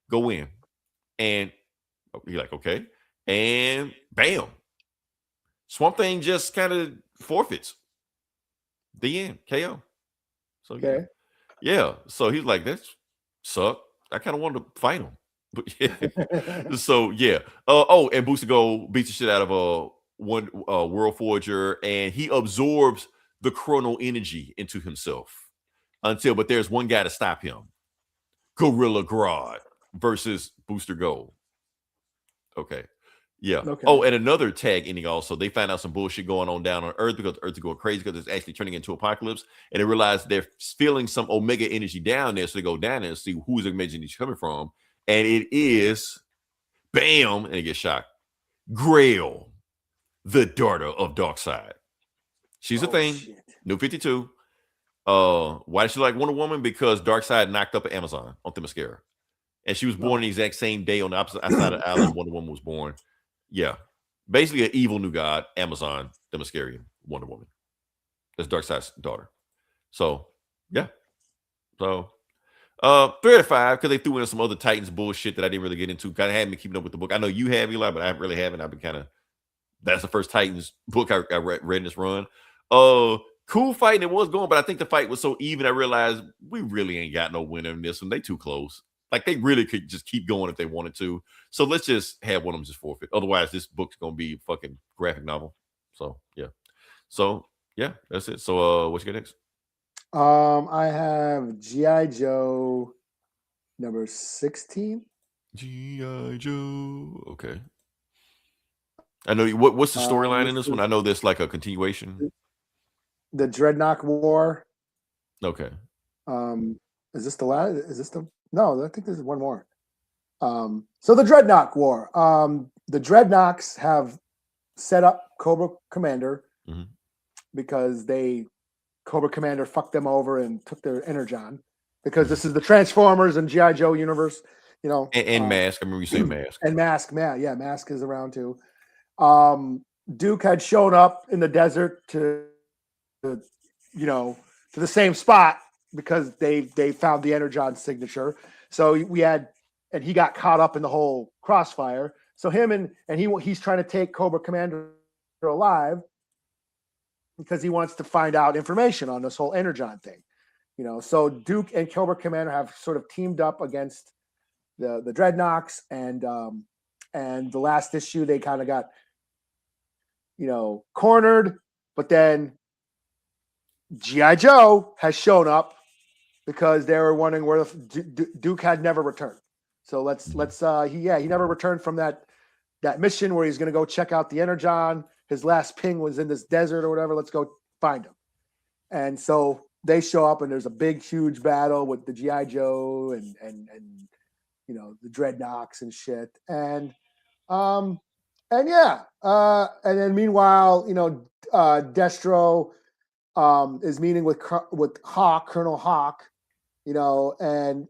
Go in. And you're like, okay. And bam. Swamp Thing just kind of forfeits. The end. KO. So okay. Yeah. So he's like, that's suck. I kind of wanted to fight him. But yeah. So yeah. And Booster Gold beats the shit out of one World Forger, and he absorbs the chrono energy into himself but there's one guy to stop him. Gorilla Grodd versus Booster Gold. Okay. Yeah. Okay. Oh, and another tag ending also. They find out some bullshit going on down on Earth because Earth is going crazy because it's actually turning into apocalypse. And they realize they're feeling some Omega energy down there. So they go down there and see who's Omega energy coming from. And it is, bam, and it gets shocked. Grail, the daughter of Darkseid. She's a thing. Shit. New 52. Why does she like Wonder Woman? Because Darkseid knocked up an Amazon on Themyscira. And she was born the exact same day on the opposite side of the island Wonder Woman was born. Yeah. Basically an evil new god, Amazon, Themyscira, Wonder Woman. That's Darkseid's daughter. So, yeah. So, 3 out of 5, because they threw in some other Titans bullshit that I didn't really get into. Kind of had me keeping up with the book. I know you have, Eli, but I really haven't. I've been kind of, that's the first Titans book I read in this run. Cool fighting it was going, but I think the fight was so even, I realized we really ain't got no winner in this one. They too close. Like, they really could just keep going if they wanted to. So let's just have one of them just forfeit. Otherwise, this book's going to be a fucking graphic novel. So, yeah. So, yeah, that's it. So, what you got next? I have G.I. Joe number 16. G.I. Joe. Okay. I know. What's the storyline in this one? I know there's like a continuation. The Dreadnought War. Okay. Is this the last? Is this the? No, I think there's one more. So the Dreadnought War. The Dreadnoks have set up Cobra Commander because Cobra Commander fucked them over and took their energon, because this is the Transformers and G.I. Joe universe, you know. And Mask. I remember you saying Mask. And Mask, yeah, Mask is around too. Duke had shown up in the desert to the same spot because they found the Energon signature. So and he got caught up in the whole crossfire. So him and he's trying to take Cobra Commander alive because he wants to find out information on this whole Energon thing. So Duke and Cobra Commander have sort of teamed up against the Dreadnoks, and the last issue they kind of got cornered, but then G.I. Joe has shown up because they were wondering where Duke had never returned. So he never returned from that mission where he's going to go check out the Energon. His last ping was in this desert or whatever. Let's go find him. And so they show up, and there's a big, huge battle with the G.I. Joe and the Dreadnoks and shit. And then meanwhile, Destro is meeting with Hawk, Colonel Hawk, and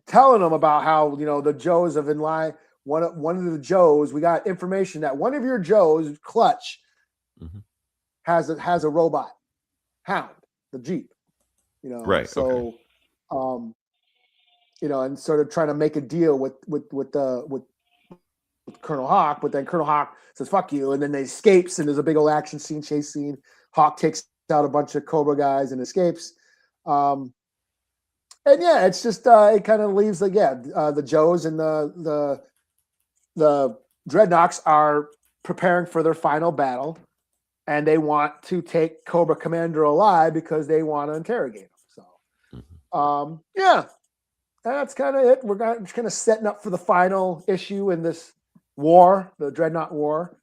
telling them about how the Joes have been lying. One of the Joes, we got information that one of your Joes, Clutch, has a robot Hound, the Jeep. Right. So, okay. And sort of trying to make a deal with Colonel Hawk, but then Colonel Hawk says "fuck you," and then they escapes, and there's a big old action scene, chase scene. Hawk takes out a bunch of Cobra guys and escapes. It's just it kind of leaves the Joes and the Dreadnoks are preparing for their final battle, and they want to take Cobra Commander alive because they want to interrogate him. So, that's kind of it. We're just kind of setting up for the final issue in this war, the Dreadnought War.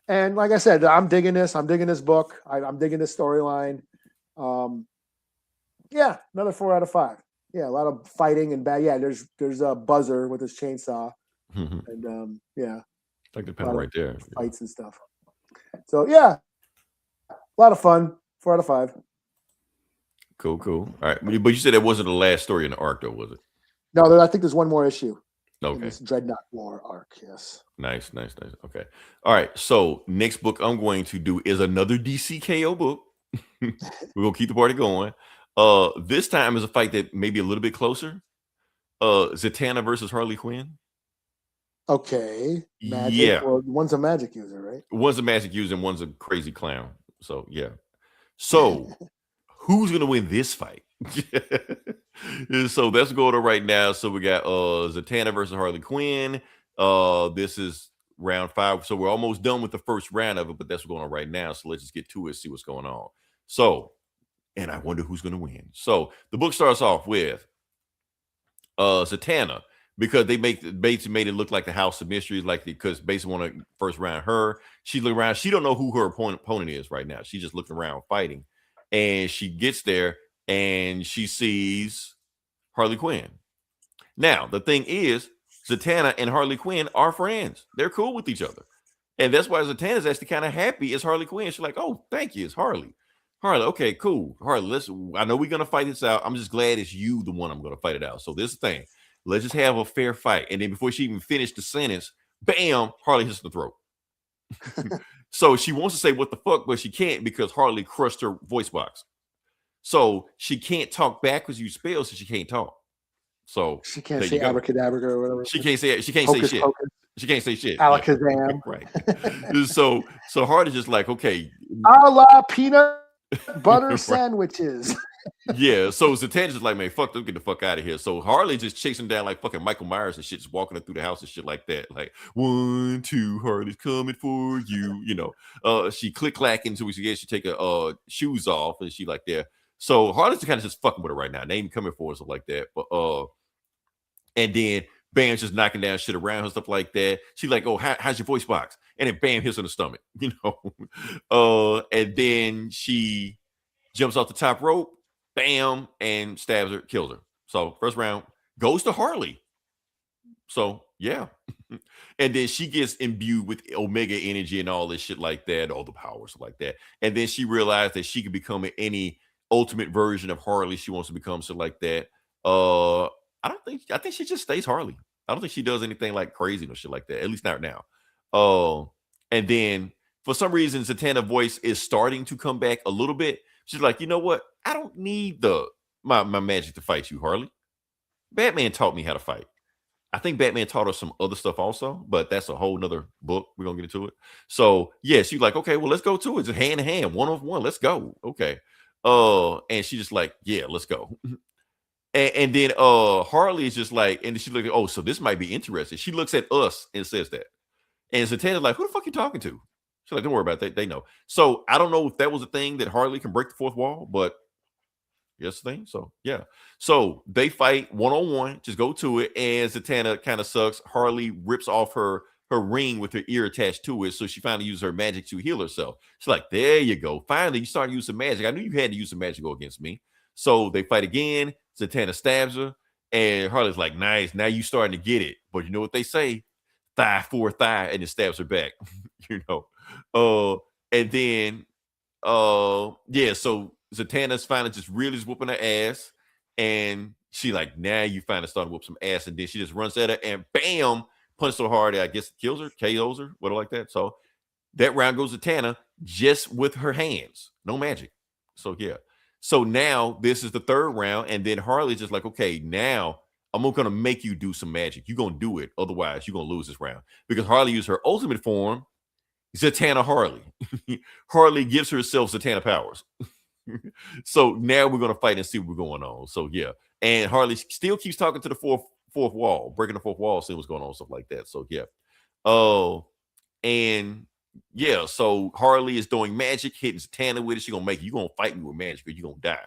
And like I said, I'm digging this. I'm digging this book. I'm digging this storyline. Another 4 out of 5. Yeah, a lot of fighting and bad. Yeah, there's a Buzzer with his chainsaw, and like the panel right there, fights and stuff. So a lot of fun. 4 out of 5. Cool. All right, but you said that wasn't the last story in the arc, though, was it? No, I think there's one more issue. Okay. In this Dreadnought War arc, yes. Nice. Okay. All right. So next book I'm going to do is another DCKO book. We're gonna keep the party going. This time is a fight that may be a little bit closer. Zatanna versus Harley Quinn. Okay. Magic, one's a magic user, right? One's a magic user and one's a crazy clown. So yeah. So who's gonna win this fight? So that's going on right now. So we got Zatanna versus Harley Quinn. This is round 5. So we're almost done with the first round of it, but that's what's going on right now. So let's just get to it, see what's going on. So, and I wonder who's going to win. So the book starts off with Zatanna, because they basically made it look like the House of Mysteries, because basically want to first round her. She look around. She don't know who her opponent is right now. She's just looking around fighting, and she gets there and she sees Harley Quinn. Now the thing is, Zatanna and Harley Quinn are friends. They're cool with each other, and that's why Zatanna's actually kind of happy as Harley Quinn. She's like, "Oh, thank you, it's Harley." Harley, okay, cool. Harley, I know we're gonna fight this out. I'm just glad it's you, the one I'm gonna fight it out. So this thing. Let's just have a fair fight. And then before she even finished the sentence, bam, Harley hits the throat. So she wants to say what the fuck, but she can't because Harley crushed her voice box. So she can't talk back because you spell, so she can't talk. So she can't say abracadabra or whatever. She can't say it. She can't say shit. She can't say shit. Alakazam. Right. So Harley's just like, okay. A la peanut butter sandwiches. Yeah, so Zatanna's just like, man, fuck them, get the fuck out of here. So Harley just chasing down like fucking Michael Myers and shit, just walking her through the house and shit like that. Like, 1, 2, Harley's coming for you. She click clack into she take her shoes off and she like there. So Harley's kind of just fucking with her right now. They ain't coming for us like that. But and then bam, just knocking down shit around her, stuff like that. She like, oh, how's your voice box? And then bam, hits her in the stomach, and then she jumps off the top rope. Bam, and stabs her, kills her. So first round goes to Harley. So yeah. And then she gets imbued with Omega energy and all this shit like that, all the powers like that. And then she realized that she could become any ultimate version of Harley she wants to become, shit like that. I think she just stays Harley. I don't think she does anything like crazy or shit like that, at least not now. And then for some reason, Zatanna's voice is starting to come back a little bit. She's like, you know what? I don't need the my magic to fight you, Harley. Batman taught me how to fight. I think Batman taught us some other stuff also, but that's a whole nother book. We're gonna get into it. So yeah, she's like, okay, well, let's go to it. Just hand in hand, 1-on-1. Let's go. Okay. And she just like, yeah, let's go. And then Harley is just like, and she's like, oh, so this might be interesting. She looks at us and says that. And Zatanna's like, who the fuck you talking to? She's like, don't worry about that. They know. So I don't know if that was a thing that Harley can break the fourth wall, but yes, thing. So yeah. So they fight 1-on-1, just go to it. And Zatanna kind of sucks. Harley rips off her ring with her ear attached to it. So she finally uses her magic to heal herself. She's like, there you go. Finally, you started using magic. I knew you had to use some magic to go against me. So they fight again. Zatanna stabs her. And Harley's like, nice. Now you starting to get it. But you know what they say? Thigh for thigh. And it stabs her back. And then yeah, so Zatanna's finally just really just whooping her ass, and she like, now you finally starting to whoop some ass, and then she just runs at her and bam, punch so hard that I guess kills her, KOs her, whatever like that. So that round goes to Zatanna just with her hands, no magic. So yeah. So now this is the third round, and then Harley's just like, okay, now I'm gonna make you do some magic. You're gonna do it, otherwise you're gonna lose this round. Because Harley used her ultimate form, Zatanna Harley. Harley gives herself Zatanna powers. So now we're gonna fight and see what's going on. So yeah, and Harley still keeps talking to the fourth wall, breaking the fourth wall, seeing what's going on, stuff like that. So yeah, and yeah, so Harley is doing magic, hitting Zatanna with it. She gonna make you gonna fight me with magic, or you gonna die,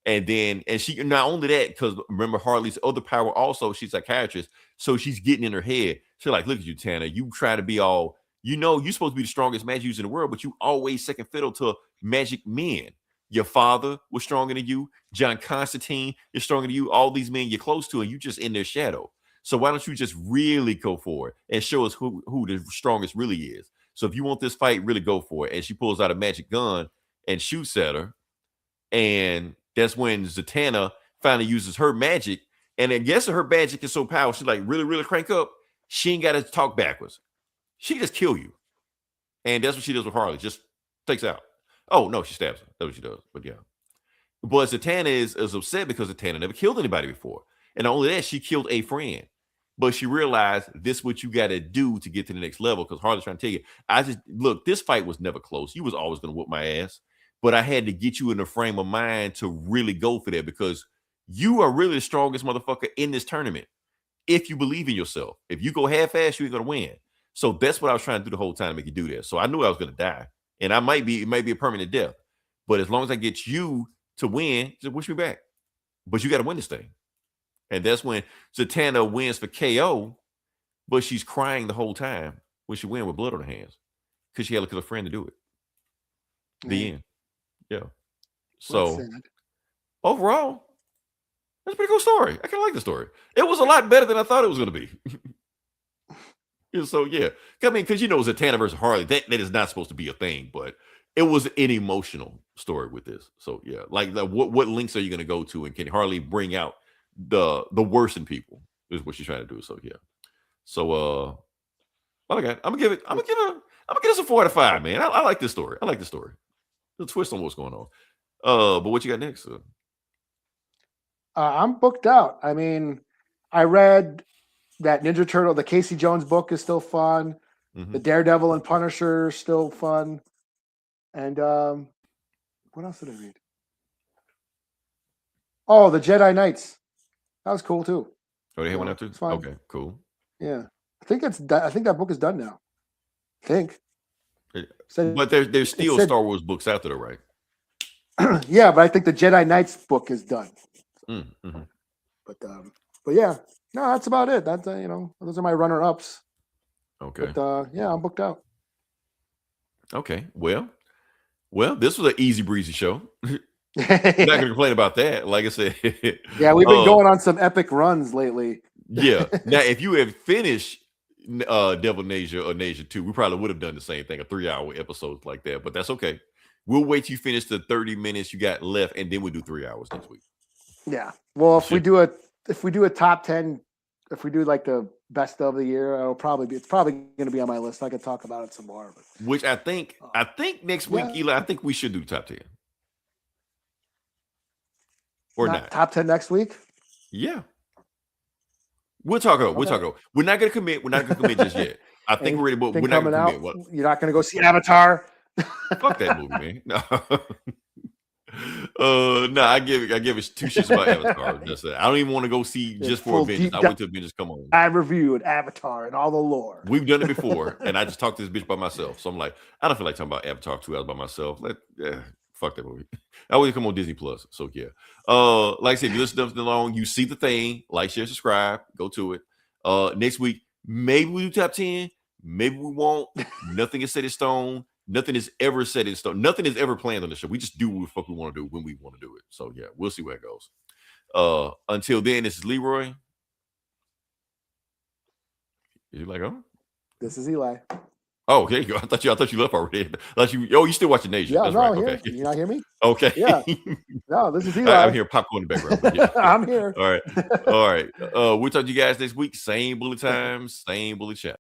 And then she not only that, because remember Harley's other power also, she's a psychiatrist, so she's getting in her head. She's like, look at you, Tanner, you try to be all. You're supposed to be the strongest magic user in the world, but you always second fiddle to magic men. Your father was stronger than you. John Constantine is stronger than you. All these men you're close to, and you just in their shadow. So why don't you just really go for it and show us who the strongest really is? So if you want this fight, really go for it. And she pulls out a magic gun and shoots at her. And that's when Zatanna finally uses her magic. And I guess her magic is so powerful, she like really, really crank up. She ain't got to talk backwards. She can just kill you. And that's what she does with Harley. Just takes out. Oh, no, she stabs her. That's what she does. But yeah. But Zatanna is upset because Zatanna never killed anybody before. And not only that, she killed a friend. But she realized this is what you got to do to get to the next level, because Harley's trying to tell you, look, this fight was never close. You was always going to whoop my ass. But I had to get you in the frame of mind to really go for that, because you are really the strongest motherfucker in this tournament. If you believe in yourself. If you go half-ass, you ain't going to win. So that's what I was trying to do the whole time to make you do that. So I knew I was going to die. And it might be a permanent death. But as long as I get you to win, just wish me back. But you got to win this thing. And that's when Zatanna wins for KO, but she's crying the whole time when she wins with blood on her hands, because she had to kill a friend to do it. The end. Yeah. So overall, that's a pretty cool story. I kind of like the story. It was a lot better than I thought it was going to be. So yeah, I mean, because Zatanna versus Harley, that is not supposed to be a thing, but it was an emotional story with this. So yeah, like what links are you going to go to, and can Harley bring out the worst in people is what she's trying to do. So yeah. So I'm gonna give this a 4 out of 5, man. I like this story. I like the story. The twist on what's going on. But what you got next? I'm booked out. I mean, I read that Ninja Turtle, the Casey Jones book is still fun. Mm-hmm. The Daredevil and Punisher is still fun. And what else did I read? Oh, the Jedi Knights. That was cool too. Oh, they had one after? Okay, cool. Yeah. I think that book is done now. I think. But there's still Star Wars books out there, right? Yeah, but I think the Jedi Knights book is done. Mm-hmm. But yeah, no, that's about it. That's those are my runner-ups. Okay. But yeah, I'm booked out. Okay. Well, this was an easy breezy show. I'm not gonna complain about that. Like I said. Yeah, we've been going on some epic runs lately. Yeah. Now, if you had finished Devil Nasia or Nasia 2, we probably would have done the same thing, a 3-hour episode like that. But that's okay. We'll wait till you finish the 30 minutes you got left, and then we'll do 3 hours next week. Yeah. Well, if we do a top 10, if we do like the best of the year, it's probably going to be on my list. I could talk about it some more. But, which I think next week, Eli, I think we should do top 10. or not? Top 10 next week? Yeah. We'll talk about. We're not gonna commit. We're not gonna commit just yet. I think we're ready, but we're not gonna commit. You're not gonna go see Avatar. Fuck that movie, man. No. No, I give it 2 shits about Avatar. That's it. I don't even want to go see just for Avengers. I wait till Avengers come on. I reviewed Avatar and all the lore. We've done it before, and I just talked to this bitch by myself. So I'm like, I don't feel like talking about Avatar 2 hours by myself. Fuck that movie. I always come on Disney Plus. So yeah. Like I said, if you listen to along, you see the thing, like, share, subscribe, go to it. Next week, maybe we do top 10, maybe we won't. Nothing is set in stone. Nothing is ever set in stone. Nothing is ever planned on the show. We just do what the fuck we want to do when we want to do it. So yeah, we'll see where it goes. Until then, this is Leroy. Is you like, oh? This is Eli. Oh, there you go. I thought you left already. You still watching Nation? Yeah, that's no, right. here. Okay. You not hear me? Okay. Yeah. No, this is Eli. I'm hearing popcorn in the background. Yeah. I'm here. All right. We'll talk to you guys next week. Same bullet time, same bullet chat.